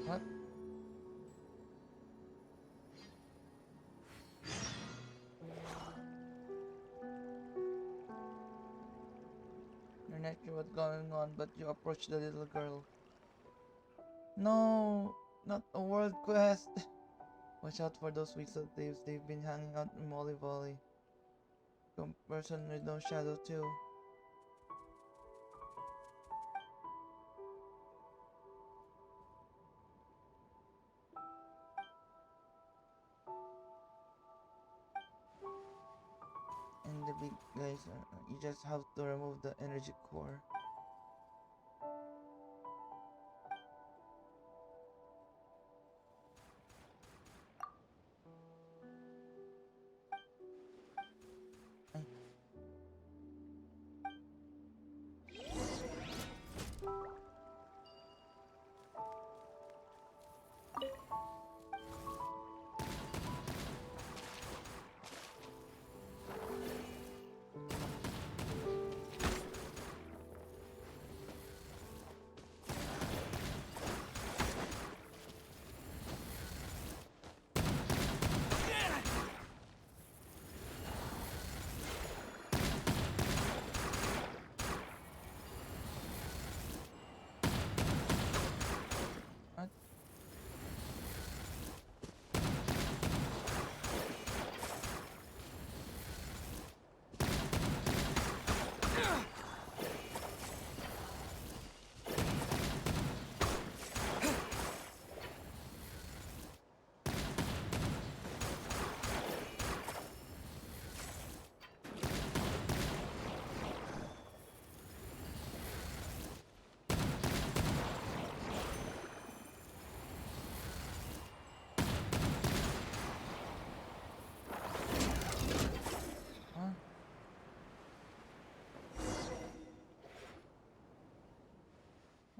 What? You're not sure what's going on, but you approach the little girl. No, not a world quest. Watch out for those weasel thieves. They've been hanging out in Molly Valley. Some person with no shadow too. And the big guys, you just have to remove the energy core.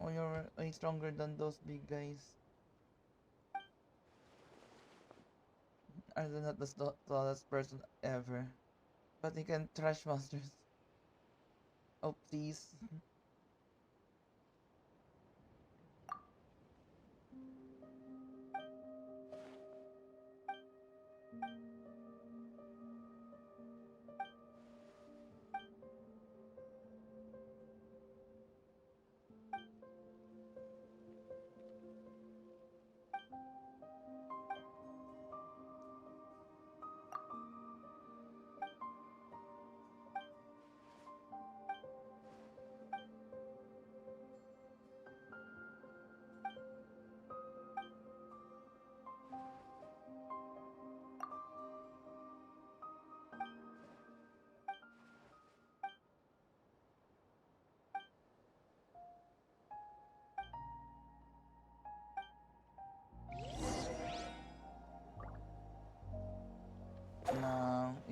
Oh, you're way stronger than those big guys. I'm not the tallest person ever. But he can trash monsters. Oh, please.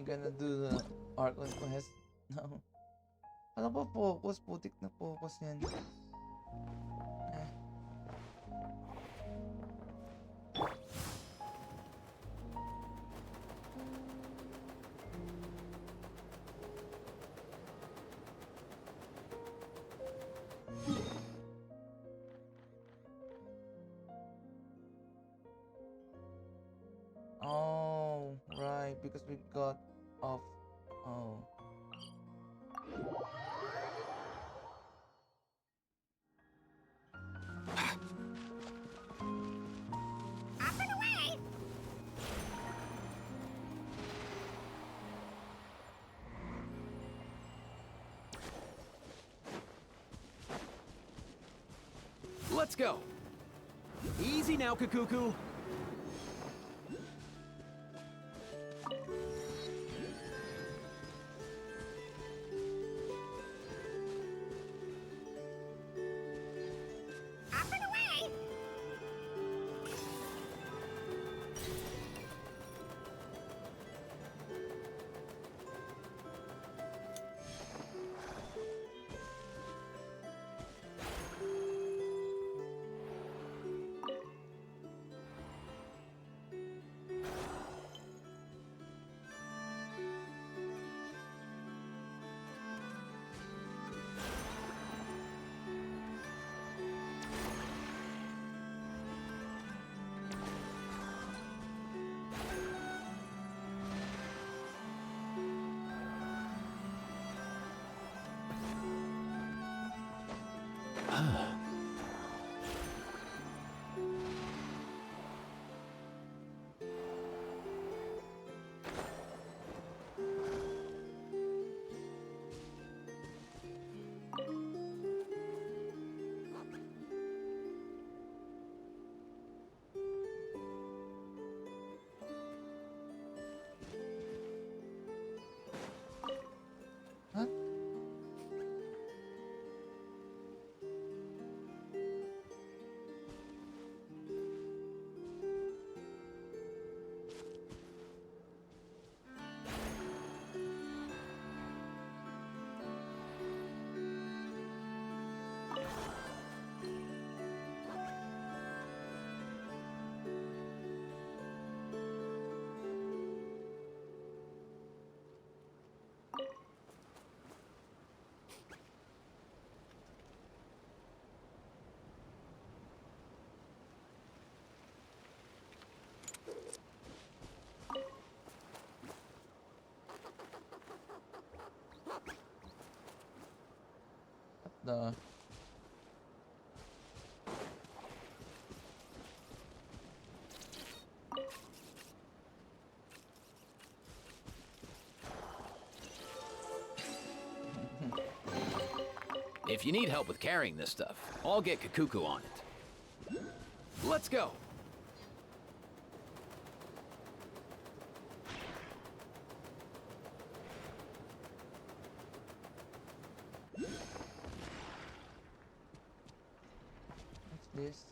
gonna do the Archon quest? No. Ano ba focus? Putik na focus yan. Eh. Oh, right, because we got off. Oh. Up and away! Let's go. Easy now, Kakuku. Up and away! Huh? The If you need help with carrying this stuff, I'll get Kakuku on it. Let's go. what's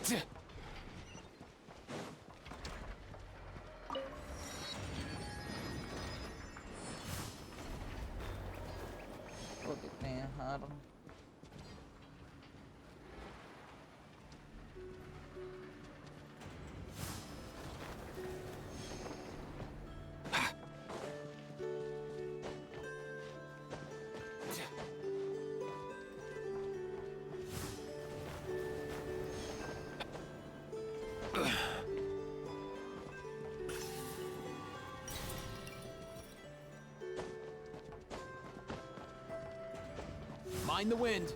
this? Putik na yan, harang. Mind the wind.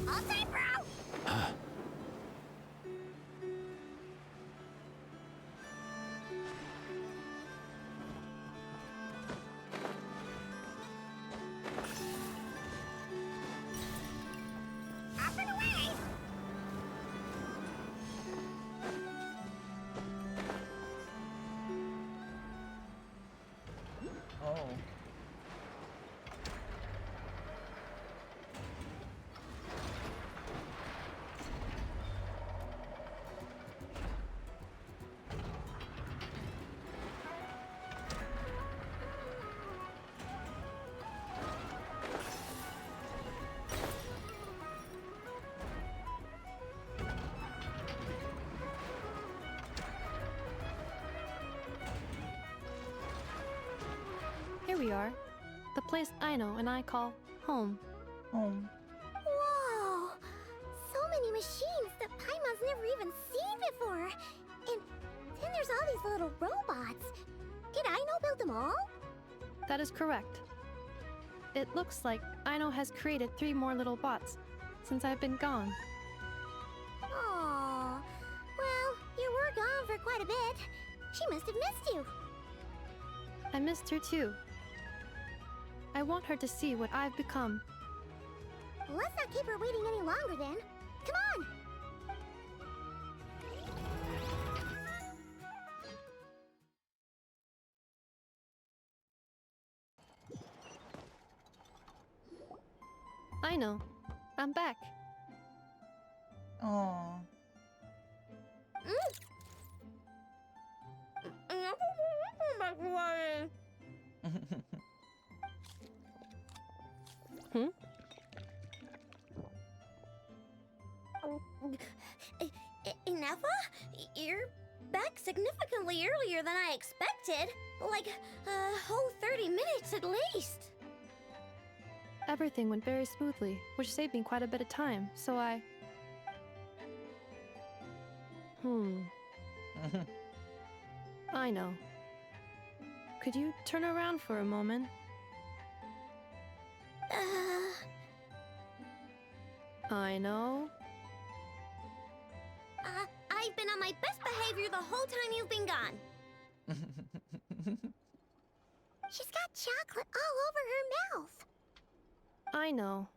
All time, bro! Up and away! Oh. here we are. The place Aino and I call home. Home. Whoa! So many machines that Paimon's never even seen before. And then there's all these little robots. Did Aino build them all? That is correct. It looks like Aino has created 3 more little bots since I've been gone. Aww. Well, you were gone for quite a bit. She must have missed you. I missed her too. I want her to see what I've become. Let's not keep her waiting any longer then. Come on! Aino, I'm back. Oh. Hmm? Nefa? You're back significantly earlier than I expected. Like, a whole 30 minutes at least. Everything went very smoothly, which saved me quite a bit of time, so I... I know. Could you turn around for a moment? I know. I've been on my best behavior the whole time you've been gone. She's got chocolate all over her mouth. I know.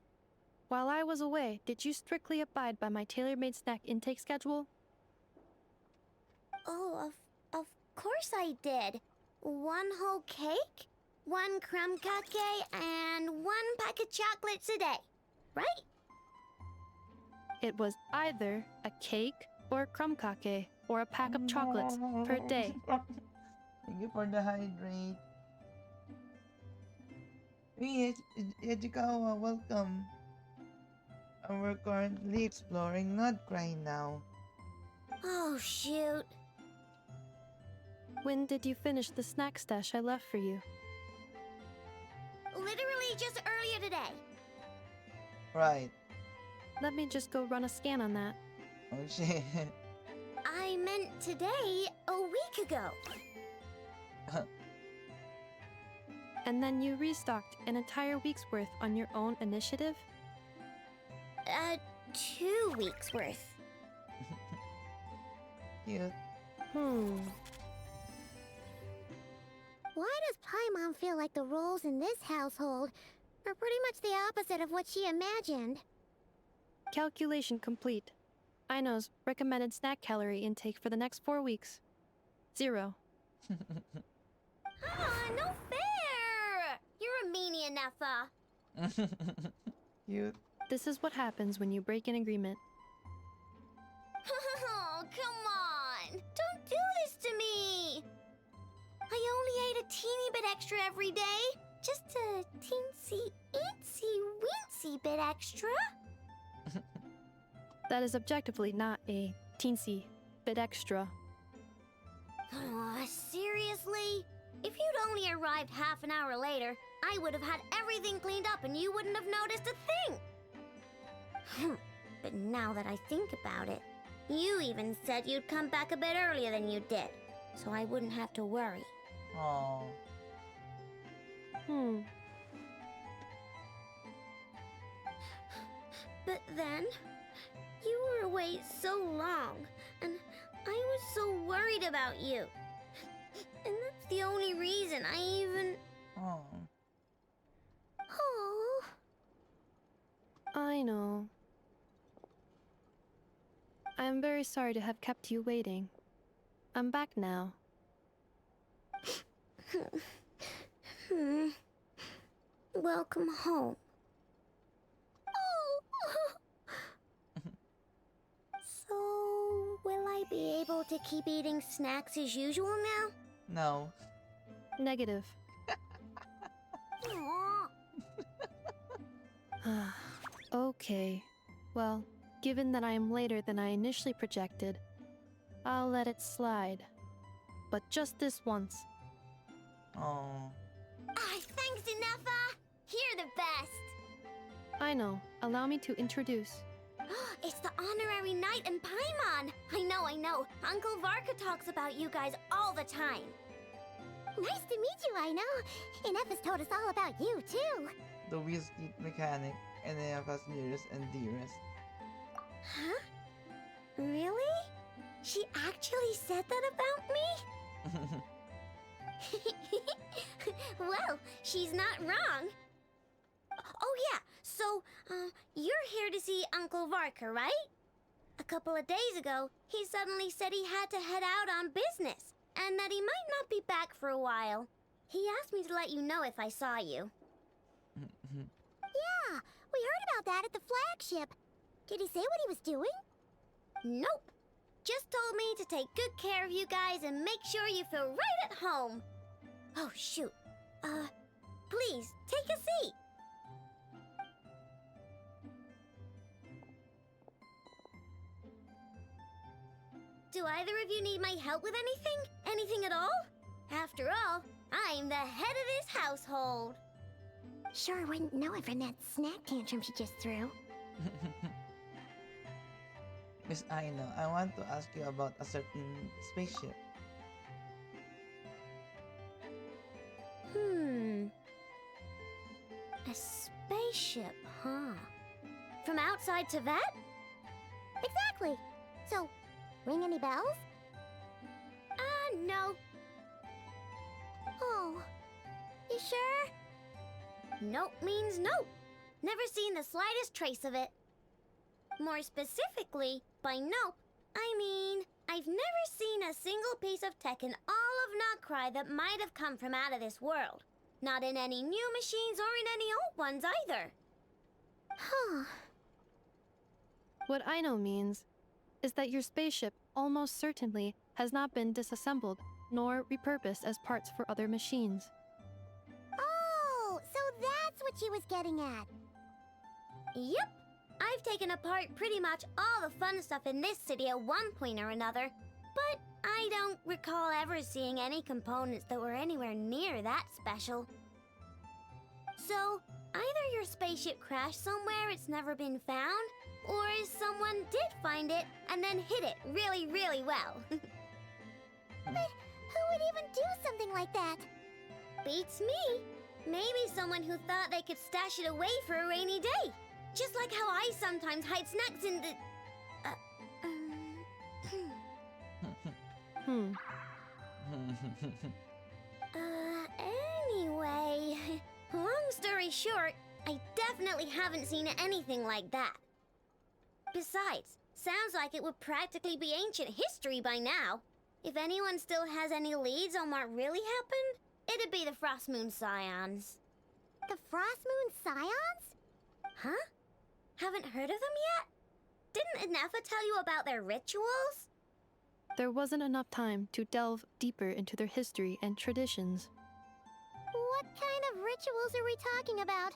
While I was away, did you strictly abide by my tailor-made snack intake schedule? Oh, of course I did. 1 whole cake, 1 crumb cake, and 1 pack of chocolates a day, right? It was either a cake or a crumb cake or a pack of chocolates per day. Thank you for the hydrate. Hey, Ejikawa, welcome. We're currently exploring Nutcry now. Oh, shoot. When did you finish the snack stash I left for you? Literally just earlier today. Right. Let me just go run a scan on that. Oh shit. I meant today, a week ago. And then you restocked an entire week's worth on your own initiative? 2 weeks worth. Cute. Why does Paimon feel like the roles in this household are pretty much the opposite of what she imagined? Calculation complete. Aino's recommended snack calorie intake for the next 4 weeks. 0. No fair! You're a meanie, Nefa. Cute. This is what happens when you break an agreement. Oh, come on! Don't do this to me! I only ate a teeny bit extra every day. Just a teensy, eensy, weensy bit extra. That is objectively not a teensy bit extra. Seriously? If you'd only arrived half an hour later, I would have had everything cleaned up and you wouldn't have noticed a thing. But now that I think about it, you even said you'd come back a bit earlier than you did, so I wouldn't have to worry. Oh. But then, you were away so long, and I was so worried about you. And that's the only reason I even... Oh. Oh. I know. I am very sorry to have kept you waiting. I'm back now. Welcome home. Oh. So, will I be able to keep eating snacks as usual now? No. Negative. Aw. Okay. Well, given that I am later than I initially projected, I'll let it slide. But just this once. Oh. I Thanks, Inefa! You're the best! Aino, allow me to introduce. It's the honorary knight and Paimon! I know. Uncle Varka talks about you guys all the time. Nice to meet you, Aino. Inefa's told us all about you, too. The whiskey mechanic, and Eva's nearest and dearest. Huh? Really? She actually said that about me? Well, she's not wrong. Oh yeah, so, you're here to see Uncle Varka, right? A couple of days ago, he suddenly said he had to head out on business, and that he might not be back for a while. He asked me to let you know if I saw you. Yeah, we heard about that at the flagship. Did he say what he was doing? Nope. Just told me to take good care of you guys and make sure you feel right at home. Oh, shoot. Please, take a seat. Do either of you need my help with anything? Anything at all? After all, I'm the head of this household. Sure wouldn't know it from that snack tantrum she just threw. Miss Aino, I want to ask you about a certain spaceship. A spaceship, huh? From outside Tibet? Exactly. So, ring any bells? No. Oh, you sure? Nope means nope. Never seen the slightest trace of it. More specifically, by nope, I mean, I've never seen a single piece of tech in all of Notcry that might have come from out of this world. Not in any new machines or in any old ones either. Huh. What Aino means is that your spaceship almost certainly has not been disassembled nor repurposed as parts for other machines. Oh, so that's what she was getting at. Yep. I've taken apart pretty much all the fun stuff in this city at one point or another, but I don't recall ever seeing any components that were anywhere near that special. So, either your spaceship crashed somewhere it's never been found, or someone did find it and then hid it really, really well. But who would even do something like that? Beats me. Maybe someone who thought they could stash it away for a rainy day. Just like how I sometimes hide snacks in the... Anyway... Long story short, I definitely haven't seen anything like that. Besides, sounds like it would practically be ancient history by now. If anyone still has any leads on what really happened, it'd be the Frost Moon Scions. The Frost Moon Scions? Huh? Haven't heard of them yet? Didn't Inefa tell you about their rituals? There wasn't enough time to delve deeper into their history and traditions. What kind of rituals are we talking about?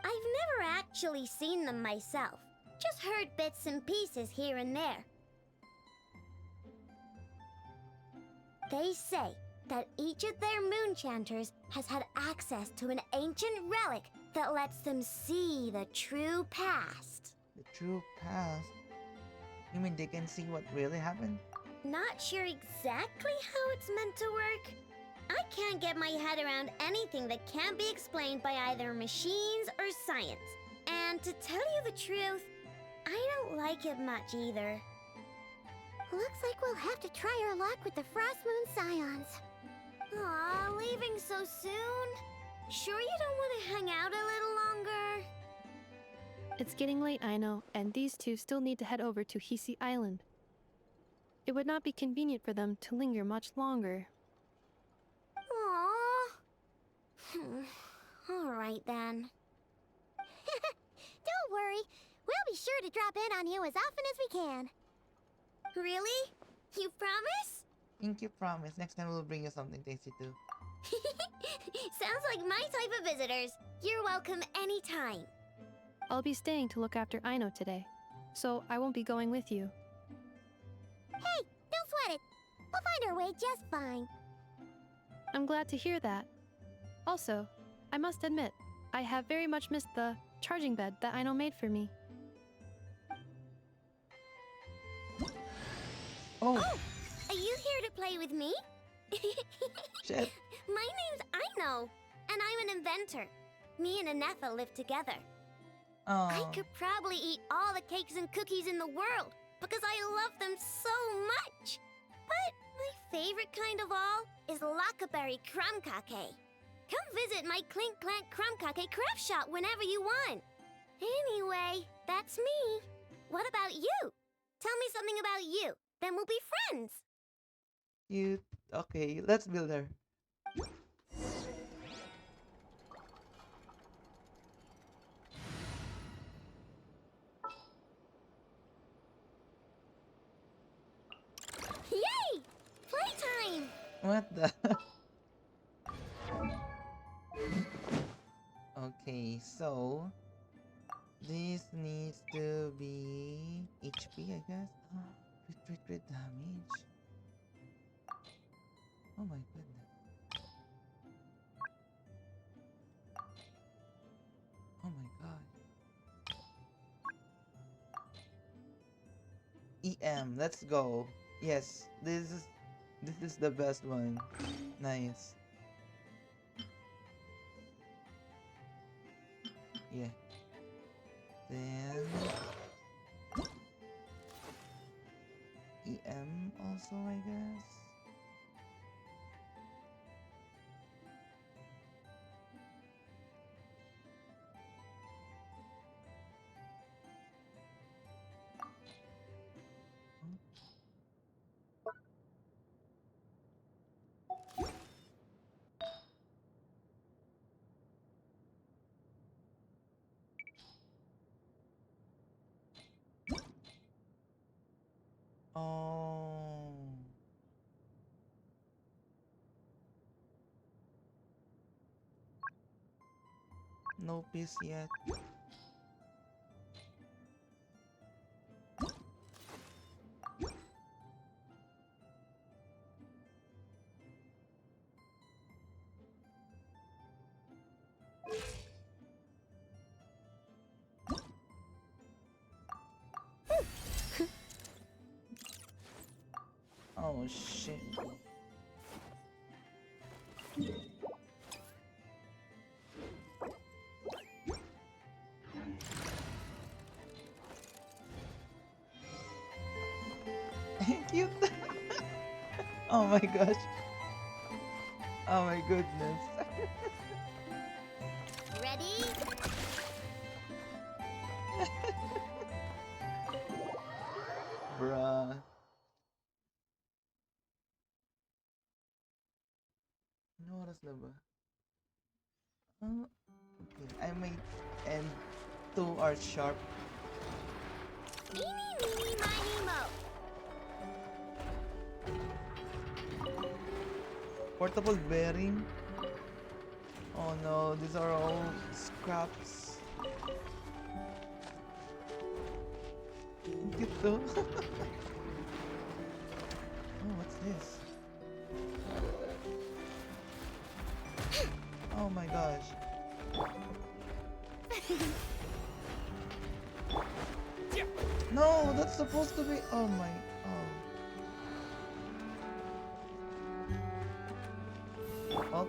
I've never actually seen them myself. Just heard bits and pieces here and there. They say that each of their moon chanters has had access to an ancient relic that lets them see the true past. The true past? You mean they can see what really happened? Not sure exactly how it's meant to work. I can't get my head around anything that can't be explained by either machines or science. And to tell you the truth, I don't like it much either. Looks like we'll have to try our luck with the Frost Moon Scions. Aw, leaving so soon? Sure you don't want to hang out a little longer? It's getting late, Aino, and these two still need to head over to Hisi Island. It would not be convenient for them to linger much longer. Aww. All right then. Don't worry. We'll be sure to drop in on you as often as we can. Really? You promise? Pinky promise. Next time we'll bring you something tasty too. Sounds like my type of visitors. You're welcome anytime. I'll be staying to look after Aino today, so I won't be going with you. Hey, don't sweat it. We'll find our way just fine. I'm glad to hear that. Also, I must admit, I have very much missed the charging bed that Aino made for me. Oh, Are you here to play with me? shit. My name's Aino, and I'm an inventor. Me and Anetha live together. I Oh, could probably eat all the cakes and cookies in the world because I love them so much. But my favorite kind of all is Lockaberry Crumb Cake. Come visit my Clink Clank Crumb Cake craft shop whenever you want. Anyway, that's me. What about you? Tell me something about you. Then we'll be friends. cute. Okay, let's build her. Yay! Playtime! What the? Okay, so this needs to be HP, I guess. Crit damage. Oh my goodness. Oh my god. EM, let's go. Yes, this is the best one. Nice. Yeah. Then EM also, I guess. Oh. No piece yet. Oh shit. Cute. Oh my gosh. Oh my goodness. Ready? Bruh. Ano oras na ba? Okay. I might end 2 hours sharp. Eeny, meeny, miny, mo. Portable bearing. Oh no, these are all scraps. Cute though. Oh, what's this? Oh my gosh. No, that's supposed to be. Oh my. Oh. Oh.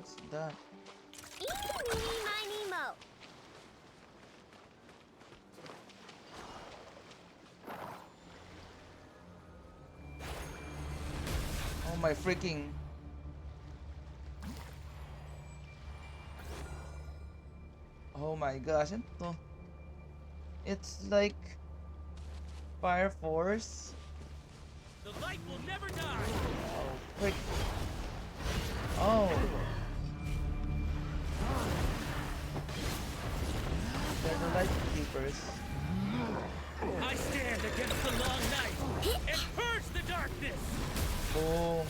What's that? Eeny, meeny, miny, mo. Oh my freaking. Oh my gosh, ito. It's like Fire Force. The light will never die. Oh, frick. Oh. They're the light keepers. I stand against the long night and purge the darkness. Boom.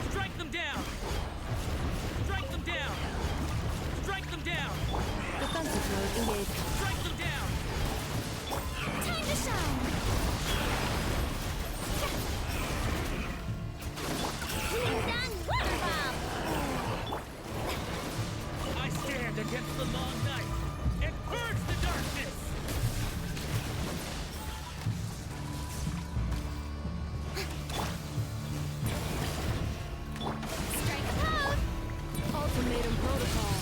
Strike them down. Strike them down. Strike them down. Defensive mode engaged. Strike them down. Time to shine! Clean done, water bomb. I stand against the long night and purge the darkness. Strike a pose! Ultimatum protocol.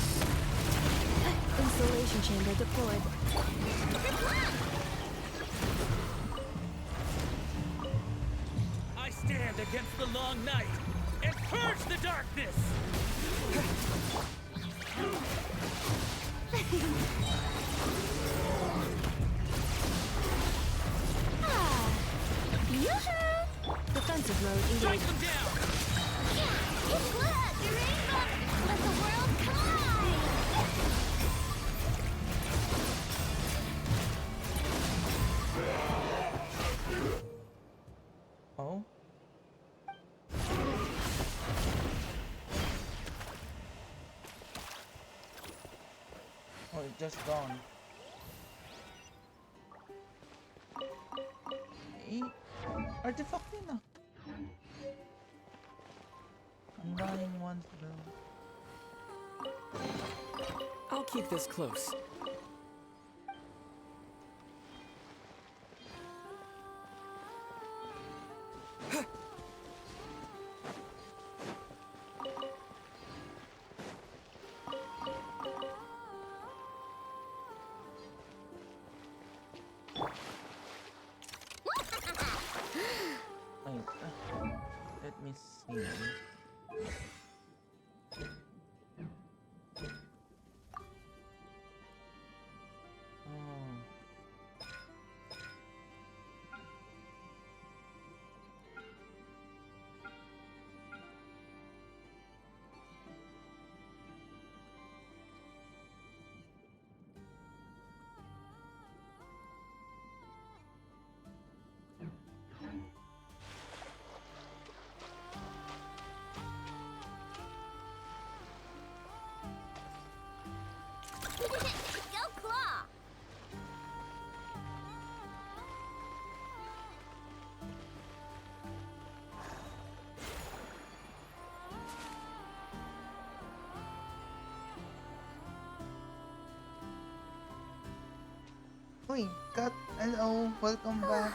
Installation chamber deployed. I stand against the long night and purge the darkness. Defensive mode Strike engaged. them down. It's blood, the rainbow. Let the world collide. Oh. Oh, it just gone. Artifact yun ah. Ang daming ones though. I'll keep this close. Wait, let me see. Oh. Go claw. Uy, Kat, hello, welcome back.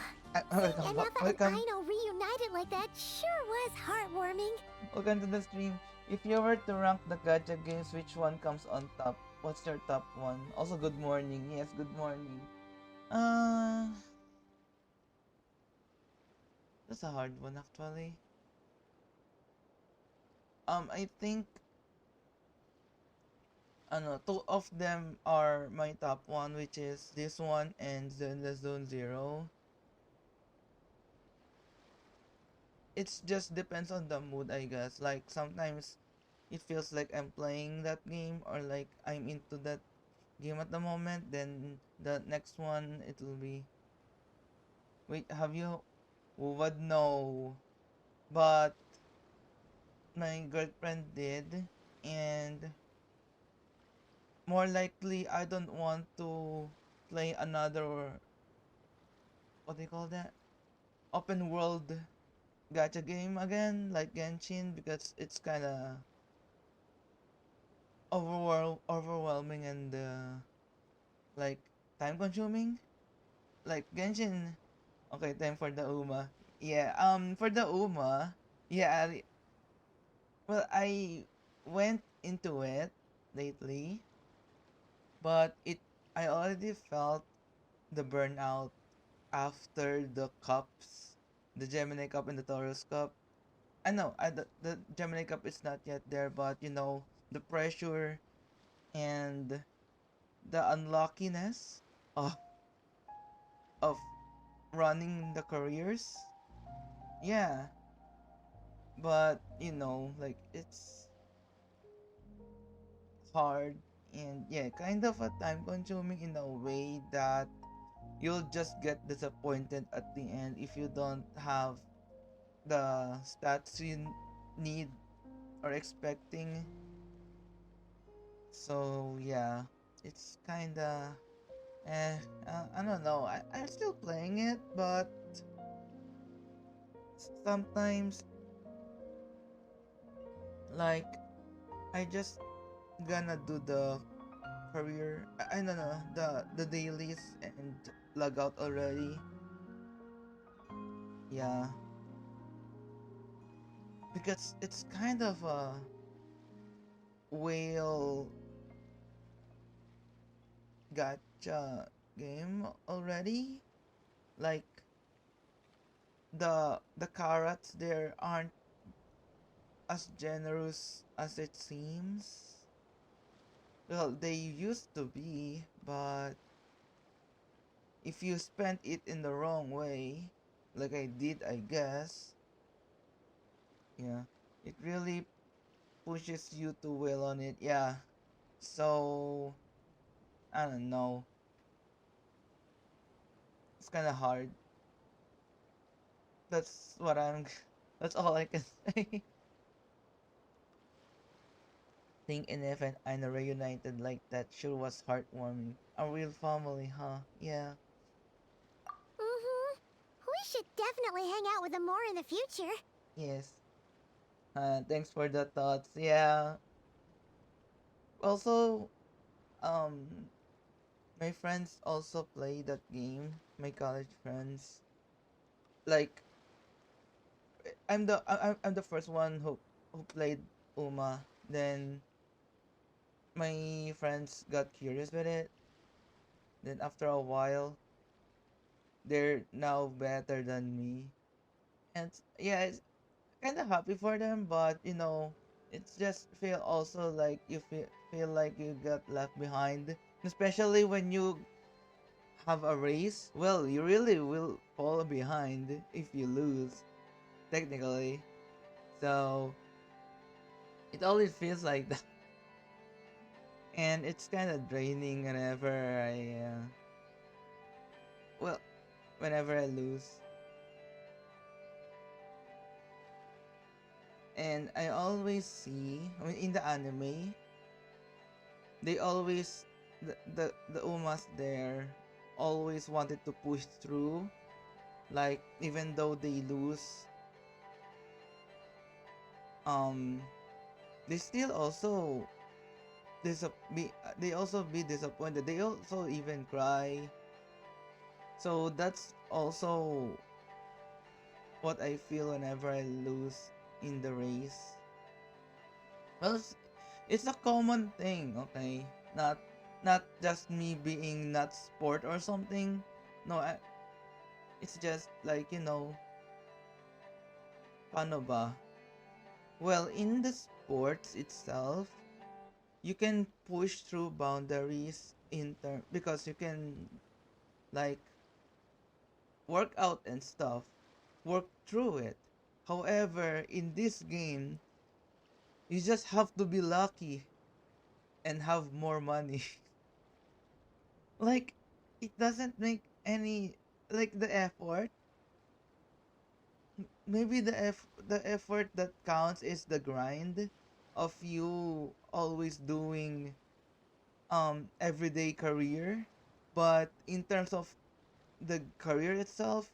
Welcome And back. Eppa and Welcome. Ino reunited like that sure was heartwarming. Welcome to the stream. If you were to rank the gacha games, which one comes on top? What's your top one? Also, good morning. Yes, good morning. That's a hard one actually. I think two of them are my top one, which is this one and the Zone Zero. It's just depends on the mood, I guess. Like sometimes it feels like I'm playing that game or like I'm into that game at the moment. Then the next one it will be. Wait, have you? Who would know? But my girlfriend did, and more likely I don't want to play another, what do you call that, open world gacha game again, like Genshin, because it's kind of overwhelming and like time consuming. Like Genshin. Okay, time for the Uma. Yeah, for the Uma, yeah, well, I went into it lately, but I already felt the burnout after the cups, the Gemini Cup and the Taurus Cup. I know, the Gemini Cup is not yet there, but the pressure and the unluckiness of of running the careers. Yeah, but like it's hard and yeah, kind of a time consuming in a way that you'll just get disappointed at the end if you don't have the stats you need or expecting. So yeah, it's kinda I don't know. I'm still playing it, but sometimes like I just gonna do the career. I don't know, the dailies and log out already. Yeah, because it's kind of a whale gacha game already. Like the carrots there aren't as generous as it seems. Well, they used to be, but if you spend it in the wrong way, like I did, I guess, yeah, it really pushes you to will on it. Yeah. So I don't know. It's kind of hard. That's what I'm. That's all I can say. Think NF and Aina reunited like that sure was heartwarming. A real family, huh? Yeah. Mm-hmm. We should definitely hang out with them more in the future. Yes. Thanks for the thoughts. Yeah. Also, um, my friends also play that game. My college friends. Like, I'm the first one who played Uma. Then my friends got curious with it. Then after a while, they're now better than me. And yeah, it's kind of happy for them, but it's just feel also like you feel like you got left behind, especially when you have a race. Well, you really will fall behind if you lose, technically. So it always feels like that, and it's kind of draining whenever well, whenever I lose. And I always see, I mean, in the anime, they always the Umas there always wanted to push through, like even though they lose, um, they still also they also be disappointed. They also even cry. So that's also what I feel whenever I lose in the race. Well, it's a common thing, okay? Not just me being not sport or something. No, it's just like, paano ba? Well, in the sports itself, you can push through boundaries because you can like work out and stuff, work through it. However, in this game, you just have to be lucky and have more money. Like it doesn't make any like the effort. Maybe the effort that counts is the grind of you always doing everyday career, but in terms of the career itself,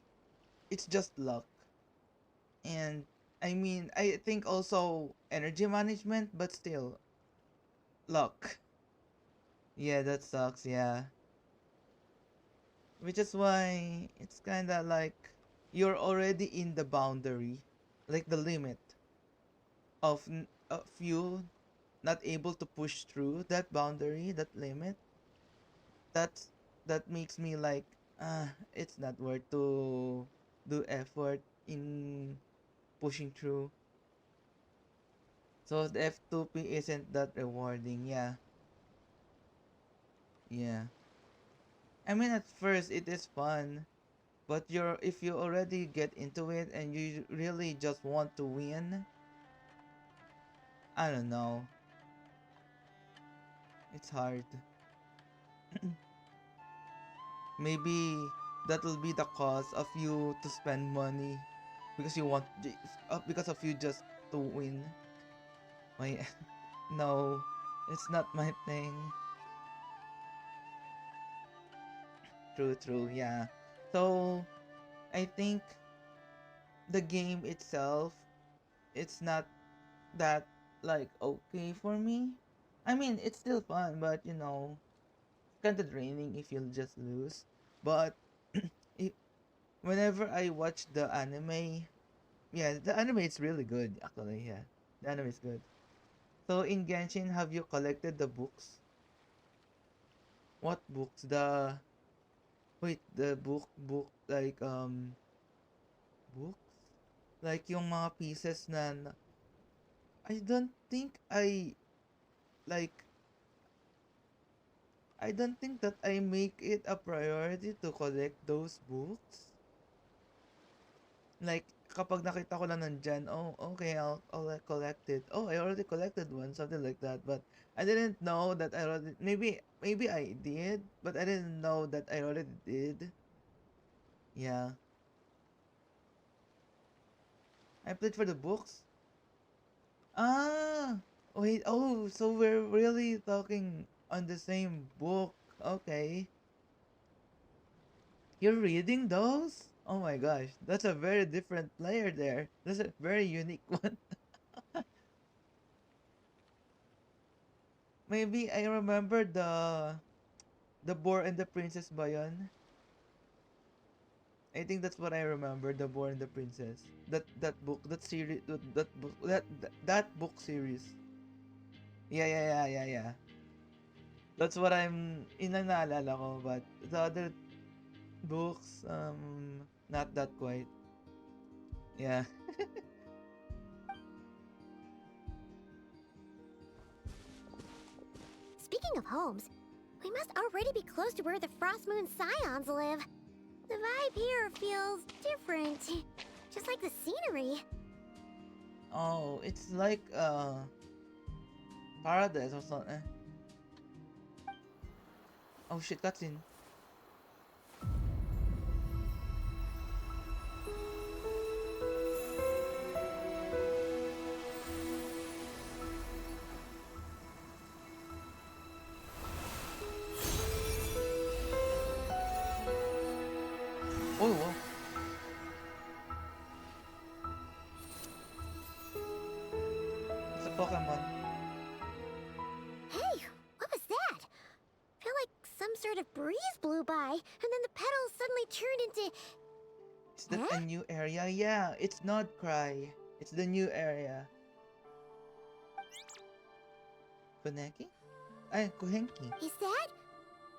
it's just luck. And I mean, I think also energy management, but still, luck. Yeah, that sucks, yeah. Which is why it's kind of like you're already in the boundary, like the limit of you not able to push through that boundary, that limit. That's that makes me like, it's not worth to do effort in pushing through. So the F2P isn't that rewarding, yeah. Yeah. I mean, at first it is fun, but if you already get into it and you really just want to win, I don't know. It's hard. Maybe that'll be the cause of you to spend money because you want because of you just to win. My no, it's not my thing. True, true, yeah. So I think the game itself, it's not that like okay for me. I mean, it's still fun, but it's kind of draining if you'll just lose. But if, whenever I watch the anime, yeah, the anime is really good actually. Yeah, the anime is good. So in Genshin, have you collected the books? What books? The book like books like yung mga pieces I don't think like I don't think that I make it a priority to collect those books. Like, kapag nakita ko lang nandyan, oh, okay, I'll like, collect it. Oh, I already collected one, something like that. But I didn't know that I already, maybe I did, but I didn't know that I already did. Yeah. I played for the books. Ah, wait, oh, so we're really talking on the same book. Okay. You're reading those? Oh my gosh, that's a very different player there. That's a very unique one. Maybe I remember the Boar and the Princess ba yun? I think that's what I remember, the Boar and the Princess. That book, that series, that book, that book series. Yeah, yeah, yeah, yeah, yeah. That's what I'm inaalala ko, but the other books, not that quite. Yeah. Speaking of homes, we must already be close to where the Frost Moon Scions live. The vibe here feels different, just like the scenery. Oh, it's like paradise or something. Oh shit, cutscene. Oh, wow. It's a Pokemon. Hey, what was that? Feel like some sort of breeze blew by, and then the petals suddenly turned into... Is that a new area? Yeah, it's not Cry. It's the new area. Koneki? Ay, Kuhenki. Is that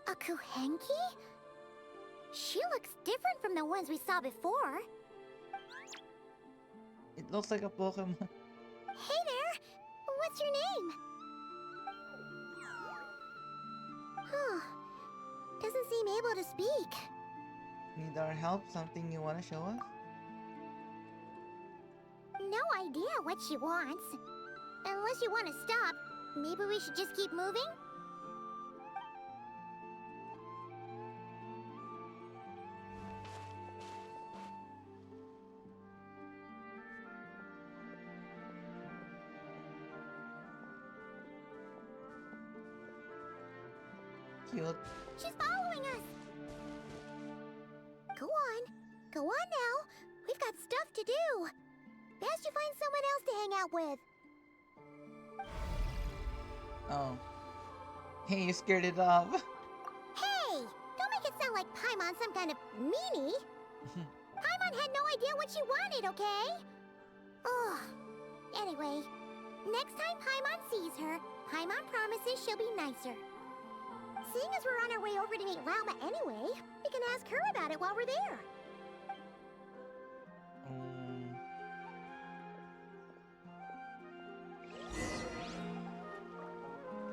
a Kuhenki? She looks different from the ones we saw before. It looks like a Pokemon. Hey there! What's your name? Huh. Doesn't seem able to speak. Need our help? Something you wanna show us? No idea what she wants. Unless you want to stop, maybe we should just keep moving? Cute. She's following us! Go on. Go on now. We've got stuff to do. Best you find someone else to hang out with. Oh. Hey, you scared it off. Hey! Don't make it sound like Paimon's some kind of meanie. Paimon had no idea what she wanted, okay? Ugh. Anyway, next time Paimon sees her, Paimon promises she'll be nicer. Seeing as we're on our way over to meet Lauma anyway, we can ask her about it while we're there.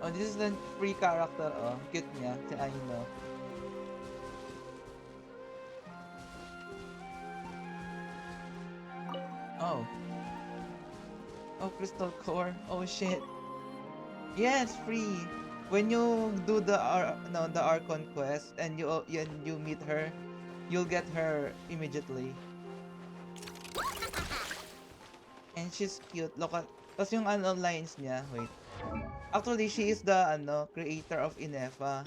Oh, this is the free character. Oh, cute niya. Si Aino. Oh. Oh, Crystal Core. Oh shit. Yeah, it's free. When you do the the Archon quest and you meet her, you'll get her immediately. And she's cute. Look at, tapos yung lines niya. Wait. Actually, she is the creator of Inefa.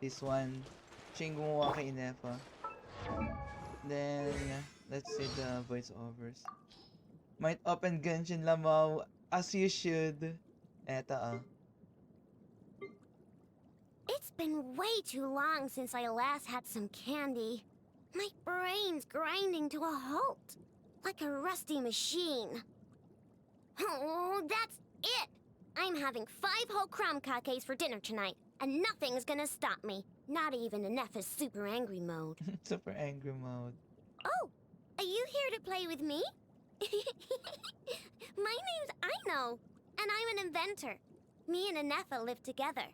This one. Siya yung gumawa kay Inefa. Then, let's see the voiceovers. Might open Genshin Lamaw as you should. Eto It's been way too long since I last had some candy. My brain's grinding to a halt, like a rusty machine. Oh, that's it! I'm having 5 whole crumb cakes for dinner tonight, and nothing's gonna stop me. Not even Ineffa's super angry mode. Super angry mode. Oh, are you here to play with me? My name's Aino, and I'm an inventor. Me and Ineffa live together.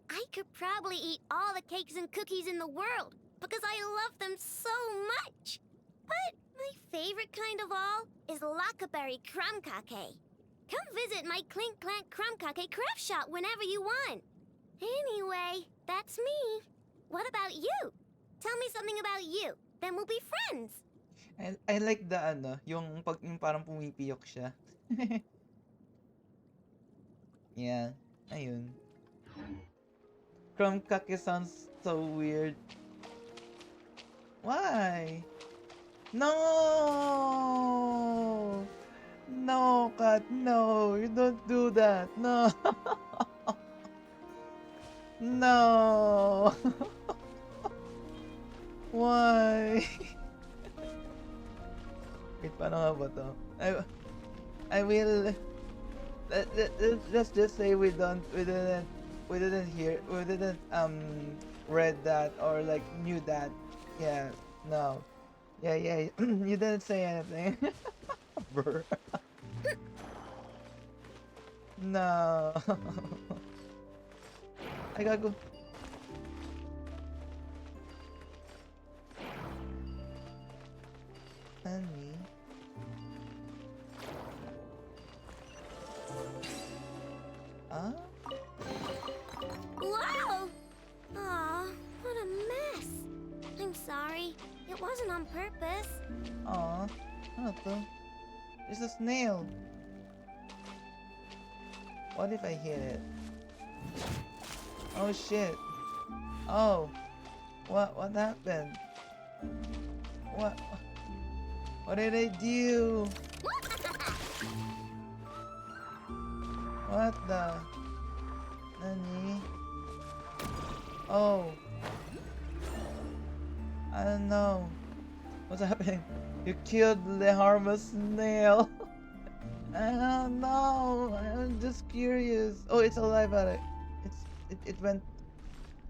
I could probably eat all the cakes and cookies in the world because I love them so much. But my favorite kind of all is Lockaberry Crumb Cake. Come visit my Clink Clank Crumb Cake craft shop whenever you want. Anyway, that's me. What about you? Tell me something about you, then we'll be friends. I like the yung parang pumipiyok siya. Yeah, ayun. Crumb Cake sounds so weird. Why? No! No, Kat, no! You don't do that! No! No! Why? Wait, paano nga ba to? I will... Let's just say we didn't read that or like knew that. Yeah, no. Yeah, you didn't say anything. Brr. No. I gotta go. Honey. Huh? Wow! Aw, what a mess. I'm sorry. It wasn't on purpose. Aw, ano to? It's a snail. What if I hit it? Oh shit. Oh. What happened? What did I do? What the? Nani? Oh. I don't know. What's happening? You killed the harmless snail. I don't know. I'm just curious. Oh, it's alive at it.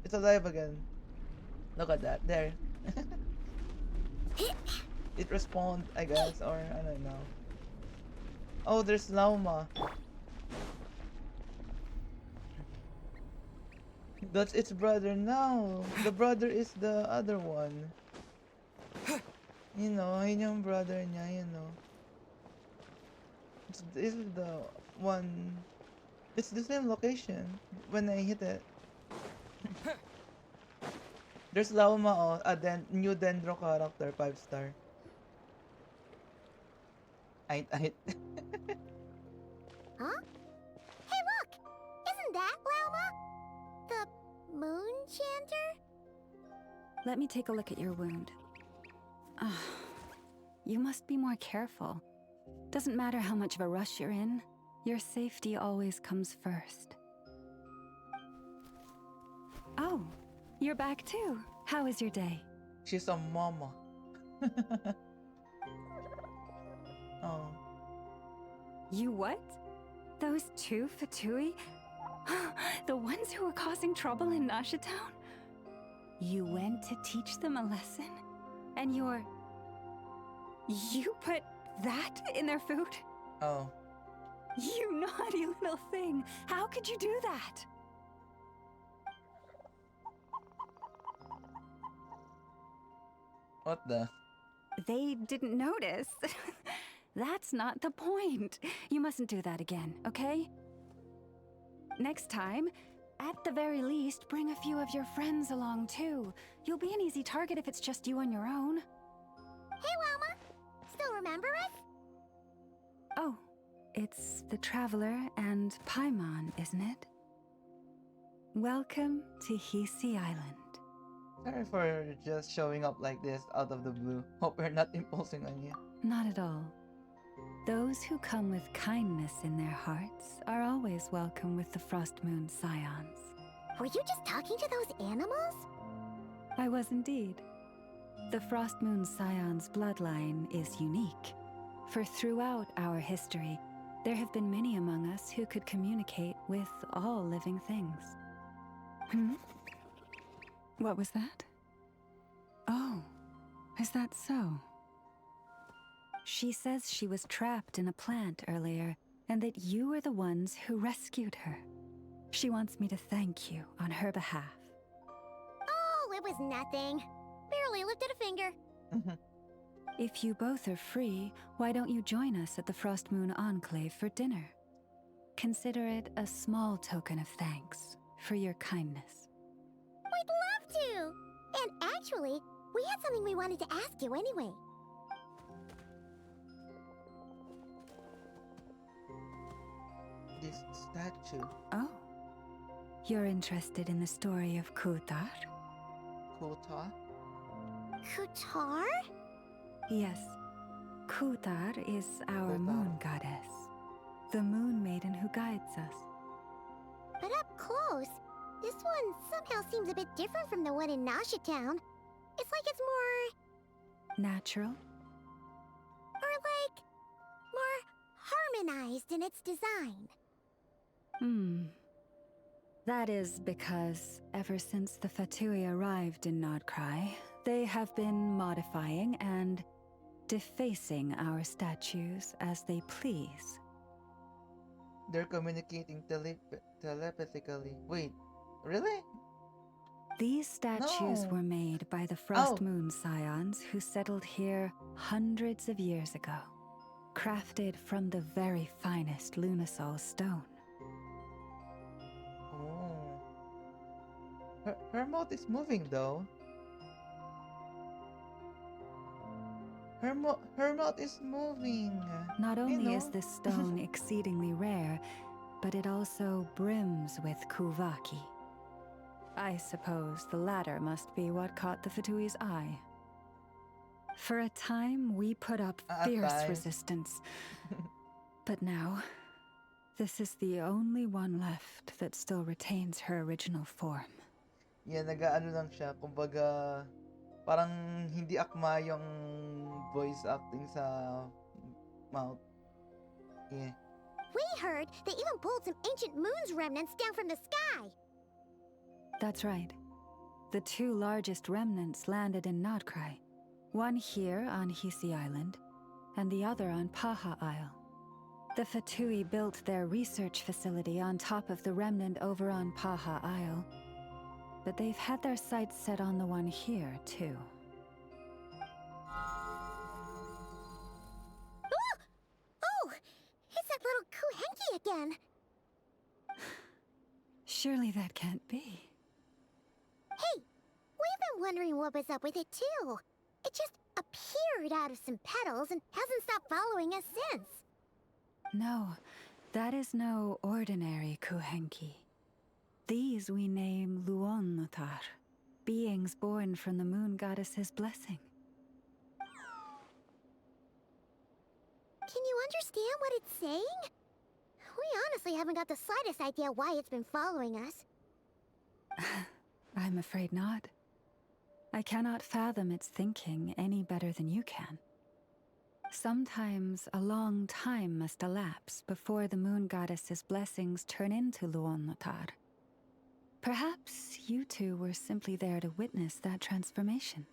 It's alive again. Look at that. There. It respawned, I guess, or I don't know. Oh, there's Lauma. That's its brother. No, the brother is the other one. You know, yun yung brother niya, you know. This is the one. It's the same location when I hit it. There's Lauma, oh, a new Dendro character, 5-star. Huh? Hey, look! Isn't that Lauma? The moon chanter? Let me take a look at your wound. You must be more careful. Doesn't matter how much of a rush you're in, your safety always comes first. Oh, you're back too. How was your day? She's a mama. Oh. You what? Those two Fatui? The ones who were causing trouble in Nasha Town? You went to teach them a lesson? And you put that in their food? Oh. You naughty little thing. How could you do that? What the? They didn't notice. That's not the point. You mustn't do that again, okay? Next time, at the very least, bring a few of your friends along too. You'll be an easy target if it's just you on your own. Hey, Wilma! Still remember us? Oh, it's the Traveler and Paimon, isn't it? Welcome to Hisi Island. Sorry for just showing up like this out of the blue. Hope we're not imposing on you. Not at all. Those who come with kindness in their hearts are always welcome with the Frost Moon Scions. Were you just talking to those animals? I was indeed. The Frost Moon Scions bloodline is unique, for throughout our history, there have been many among us who could communicate with all living things. What was that? Oh, is that so? She says she was trapped in a plant earlier, and that you were the ones who rescued her. She wants me to thank you on her behalf. Oh, it was nothing. Barely lifted a finger. If you both are free, why don't you join us at the Frost Moon Enclave for dinner? Consider it a small token of thanks for your kindness. We'd love to! And actually, we had something we wanted to ask you anyway. This statue. Oh. You're interested in the story of Kutar? Kutar? Kutar? Yes. Kutar is our Kutar. moon goddess. The moon maiden who guides us. But up close, this one somehow seems a bit different from the one in Nasha Town. It's like it's more... Natural? Or like... more harmonized in its design. That is because ever since the Fatui arrived in Nodcry, they have been modifying and defacing our statues as they please. They're communicating telepathically. Wait, really? These statues No. were made by the Frost Oh. Moon Scions who settled here hundreds of years ago, crafted from the very finest Lunasol stone. Oh. Her mouth is moving though. Her mouth is moving. Not only is know. this stone exceedingly rare, but it also brims with Kuvaki. I suppose the latter must be what caught the Fatui's eye. For a time, we put up At fierce times. resistance. But now, this is the only one left that still retains her original form. Yeah, nag-ano lang siya. Kumbaga, parang hindi akma yung voice acting sa mouth. Yeah. We heard they even pulled some ancient moon's remnants down from the sky. That's right. The two largest remnants landed in Nodcry. One here on Hisi Island, and the other on Paha Isle. The Fatui built their research facility on top of the remnant over on Paha Isle, but they've had their sights set on the one here, too. Oh! It's that little Kuhenki again! Surely that can't be. Hey! We've been wondering what was up with it, too. It just appeared out of some petals and hasn't stopped following us since. No, that is no ordinary Kuhenki. These we name Luonnotar, beings born from the moon goddess's blessing. Can you understand what it's saying? We honestly haven't got the slightest idea why it's been following us. I'm afraid not. I cannot fathom its thinking any better than you can. Sometimes a long time must elapse before the moon goddess's blessings turn into Luon-Lotar. Perhaps you two were simply there to witness that transformation.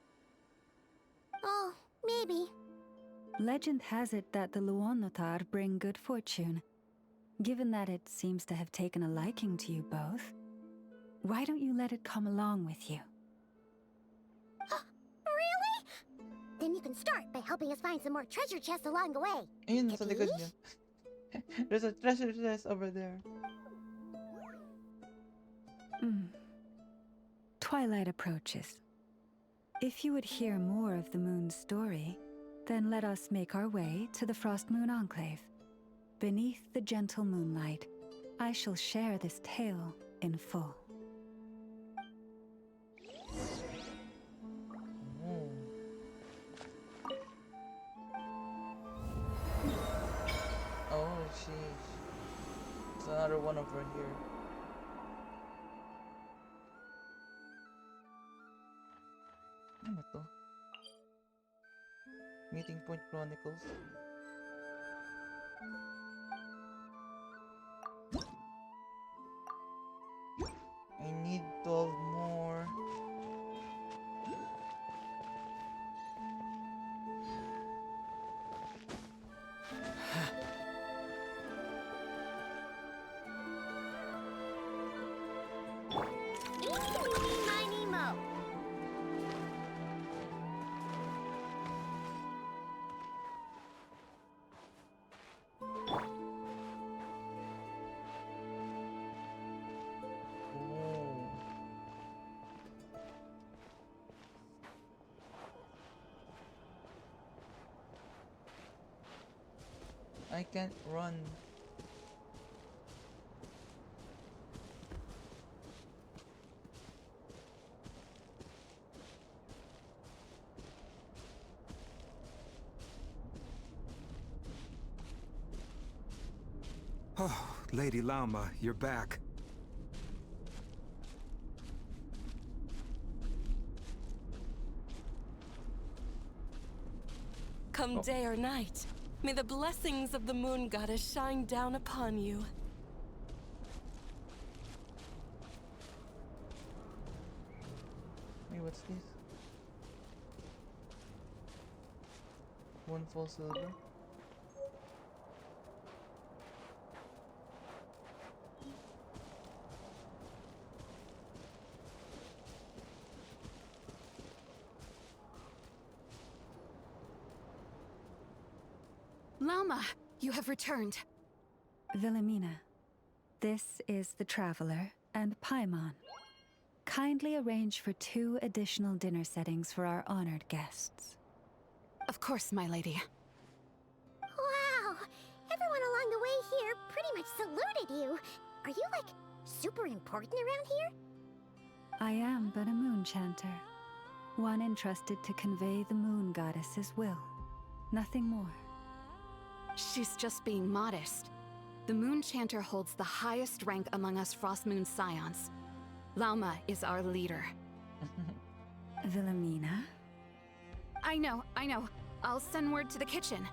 Oh, maybe. Legend has it that the Luon-Lotar bring good fortune. Given that it seems to have taken a liking to you both, why don't you let it come along with you? Really? Then you can start by helping us find some more treasure chests along the way. Ayun, nasa likod niya. There's a treasure chest over there. Twilight approaches. If you would hear more of the moon's story, then let us make our way to the Frost Moon Enclave. Beneath the gentle moonlight, I shall share this tale in full. Oh, sheesh. There's another one over here. Ano to? Meeting Point Chronicles. I need 12 more. Eeny, miny, mo. Oh. I can't run. Oh, Lady Lauma, you're back. Come day or night, may the blessings of the moon goddess shine down upon you. Hey, what's this? One full silver. Lauma, you have returned. Wilhelmina, this is the Traveler and Paimon. Kindly arrange for 2 additional dinner settings for our honored guests. Of course, my lady. Wow! Everyone along the way here pretty much saluted you. Are you, like, super important around here? I am but a moon chanter, one entrusted to convey the moon goddess's will. Nothing more. She's just being modest. The Moon Chanter holds the highest rank among us Frost Moon Scions. Lauma is our leader. Wilhelmina? I know. I'll send word to the kitchen.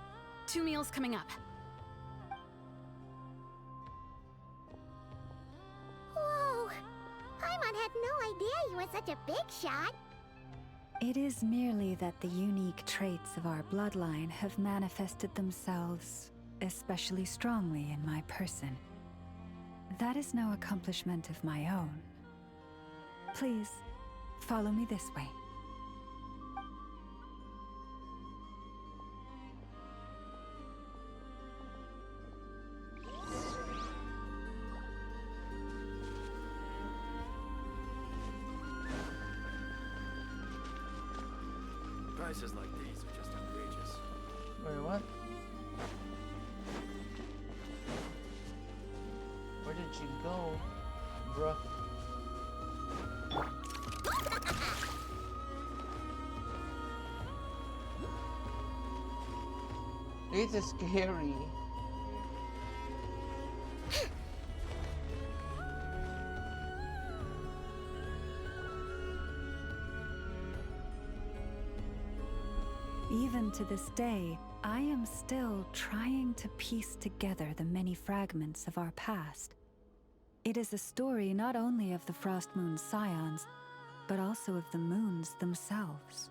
2 meals coming up. Whoa! Paimon had no idea you were such a big shot. It is merely that the unique traits of our bloodline have manifested themselves especially strongly in my person. That is no accomplishment of my own. Please, follow me this way. Prices like these are just outrageous. Wait, what? Where did she go, bruh? It's scary. Even to this day, I am still trying to piece together the many fragments of our past. It is a story not only of the Frost Moon Scions, but also of the moons themselves.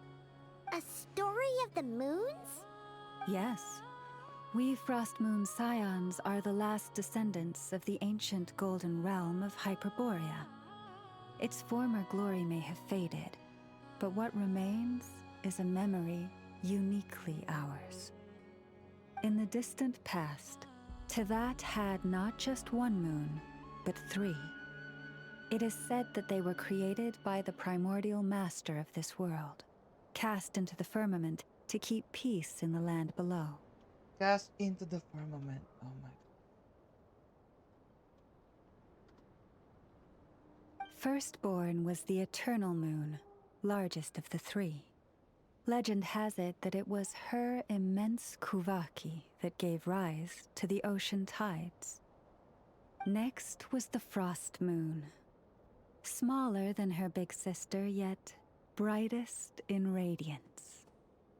A story of the moons? Yes. We Frost Moon Scions are the last descendants of the ancient golden realm of Hyperborea. Its former glory may have faded, but what remains is a memory uniquely ours. In the distant past, Tevat had not just one moon, but 3. It is said that they were created by the primordial master of this world, cast into the firmament to keep peace in the land below. Cast into the firmament. Oh my. Firstborn was the eternal moon, largest of the 3. Legend has it that it was her immense Kuvaki that gave rise to the ocean tides. Next was the Frost Moon. Smaller than her big sister, yet brightest in radiance.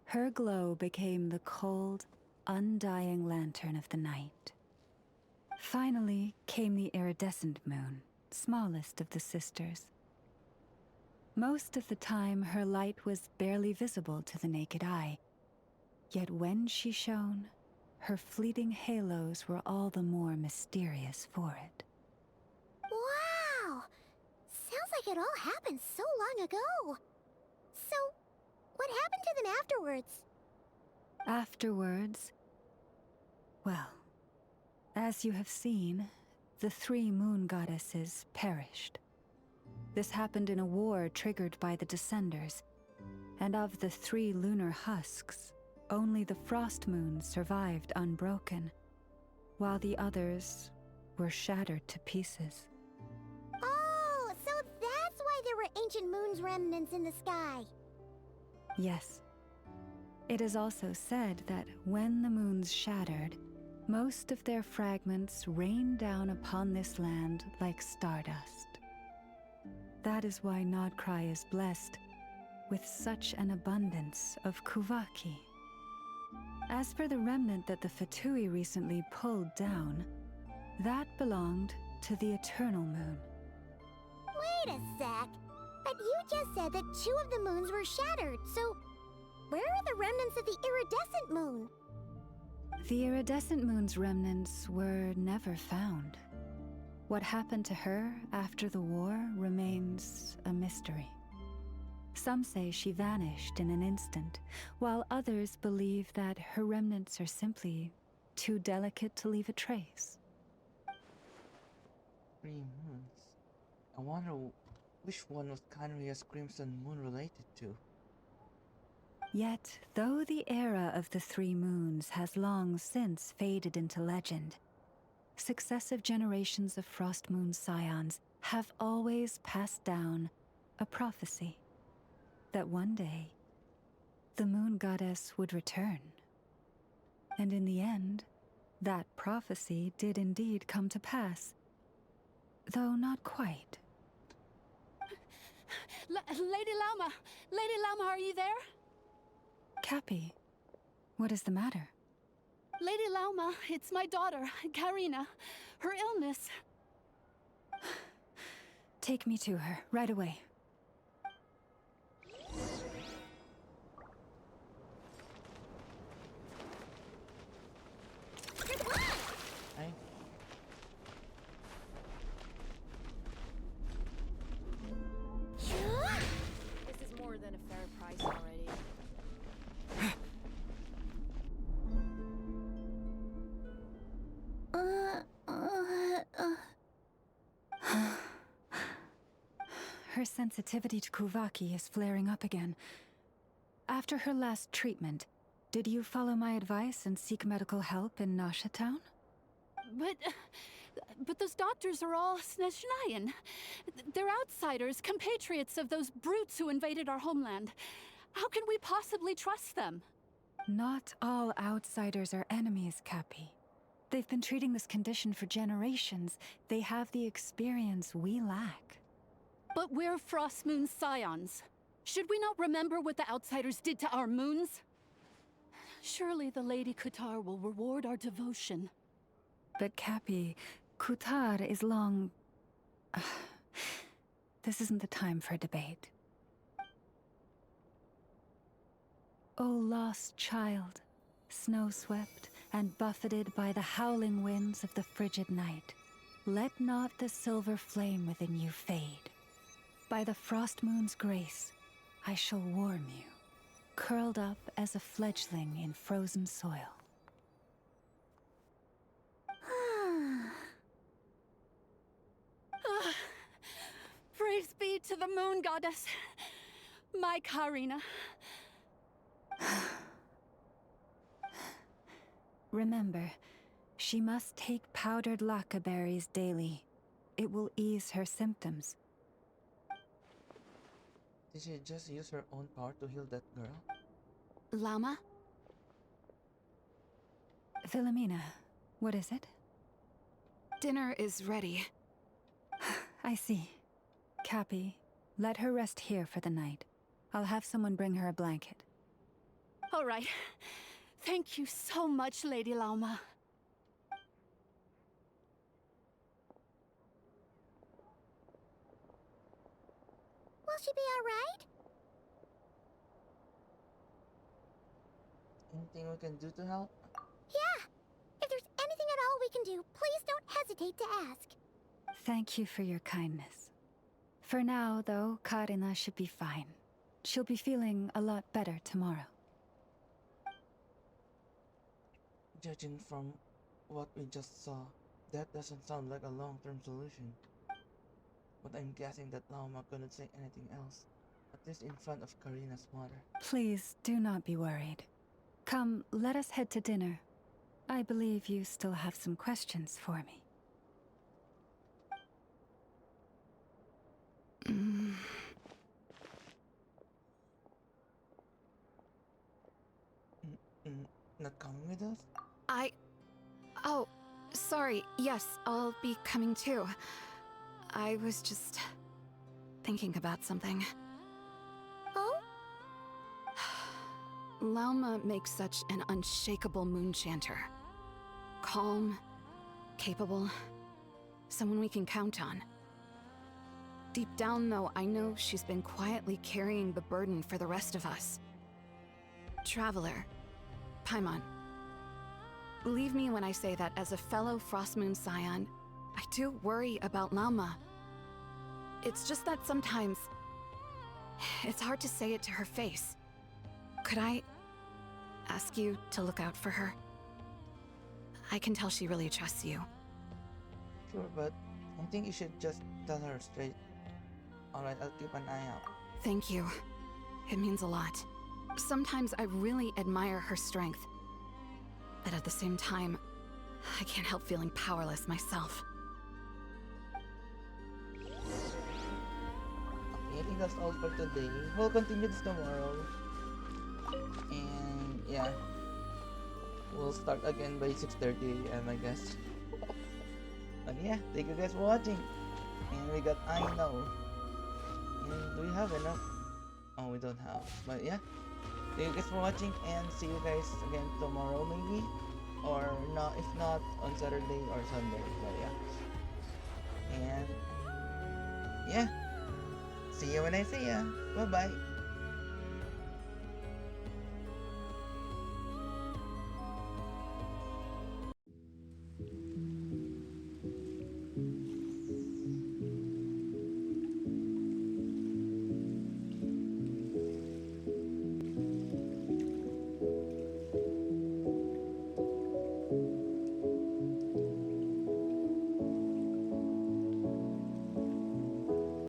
Her glow became the cold, undying lantern of the night. Finally came the iridescent moon, smallest of the sisters. Most of the time, her light was barely visible to the naked eye. Yet when she shone, her fleeting halos were all the more mysterious for it. Wow! Sounds like it all happened so long ago. So, what happened to them afterwards? Afterwards, well, as you have seen, the 3 moon goddesses perished. This happened in a war triggered by the Descenders, and of the 3 lunar husks, only the Frost Moon survived unbroken, while the others were shattered to pieces. Oh, so that's why there were ancient moon's remnants in the sky. Yes. It is also said that when the moons shattered, most of their fragments rained down upon this land like stardust. That is why Nodcry is blessed with such an abundance of Kuvaki. As for the remnant that the Fatui recently pulled down, that belonged to the Eternal Moon. Wait a sec. But you just said that 2 of the moons were shattered, so where are the remnants of the iridescent moon? The iridescent moon's remnants were never found. What happened to her after the war remains a mystery. Some say she vanished in an instant, while others believe that her remnants are simply too delicate to leave a trace. 3 moons. I wonder which one was Canria's Crimson Moon related to. Yet, though the era of the 3 moons has long since faded into legend, successive generations of Frost Moon Scions have always passed down a prophecy that one day the moon goddess would return. And in the end, that prophecy did indeed come to pass, though not quite. Lady Lauma! Lady Lauma, are you there? Cappy, what is the matter? Lady Lauma, it's my daughter, Karina. Her illness. Take me to her, right away. Hey. This is more than a fair price already. Her sensitivity to Kuvaki is flaring up again. After her last treatment, did you follow my advice and seek medical help in Nasha Town? But those doctors are all Snezhnayan. They're outsiders, compatriots of those brutes who invaded our homeland. How can we possibly trust them? Not all outsiders are enemies, Cappy. They've been treating this condition for generations. They have the experience we lack. But we're Frost Moon Scions. Should we not remember what the outsiders did to our moons? Surely the Lady Kutar will reward our devotion. But Cappy, Kutar is long... This isn't the time for debate. O lost child, snow-swept and buffeted by the howling winds of the frigid night, let not the silver flame within you fade. By the frost moon's grace, I shall warm you, curled up as a fledgling in frozen soil. Praise be to the moon goddess, my Karina. Remember, she must take powdered laka berries daily. It will ease her symptoms. Did she just use her own power to heal that girl? Llama? Philomena, what is it? Dinner is ready. I see. Cappy, let her rest here for the night. I'll have someone bring her a blanket. All right. Thank you so much, Lady Llama. Will she be alright? Anything we can do to help? Yeah! If there's anything at all we can do, please don't hesitate to ask. Thank you for your kindness. For now, though, Karina should be fine. She'll be feeling a lot better tomorrow. Judging from what we just saw, that doesn't sound like a long-term solution. But I'm guessing that Lauma couldn't say anything else, at least in front of Karina's mother. Please, do not be worried. Come, let us head to dinner. I believe you still have some questions for me. Not coming with us? Oh, sorry. Yes, I'll be coming too. I was just thinking about something. Oh? Lauma makes such an unshakable moon chanter. Calm, capable, someone we can count on. Deep down, though, I know she's been quietly carrying the burden for the rest of us. Traveler, Paimon, believe me when I say that as a fellow Frost Moon Scion, I do worry about Lauma. It's just that sometimes it's hard to say it to her face. Could I ask you to look out for her? I can tell she really trusts you. Sure, but I think you should just tell her straight. Alright, I'll keep an eye out. Thank you. It means a lot. Sometimes I really admire her strength. But at the same time, I can't help feeling powerless myself. Okay, I think that's all for today. We'll continue this tomorrow. And yeah, we'll start again by 6:30 AM, I guess. But yeah, thank you guys for watching. And we got I Know. And do we have enough? Oh, we don't have. But yeah, thank you guys for watching, and see you guys again tomorrow maybe, or not, if not on Saturday or Sunday. But yeah, and yeah, see you when I see ya. Bye bye.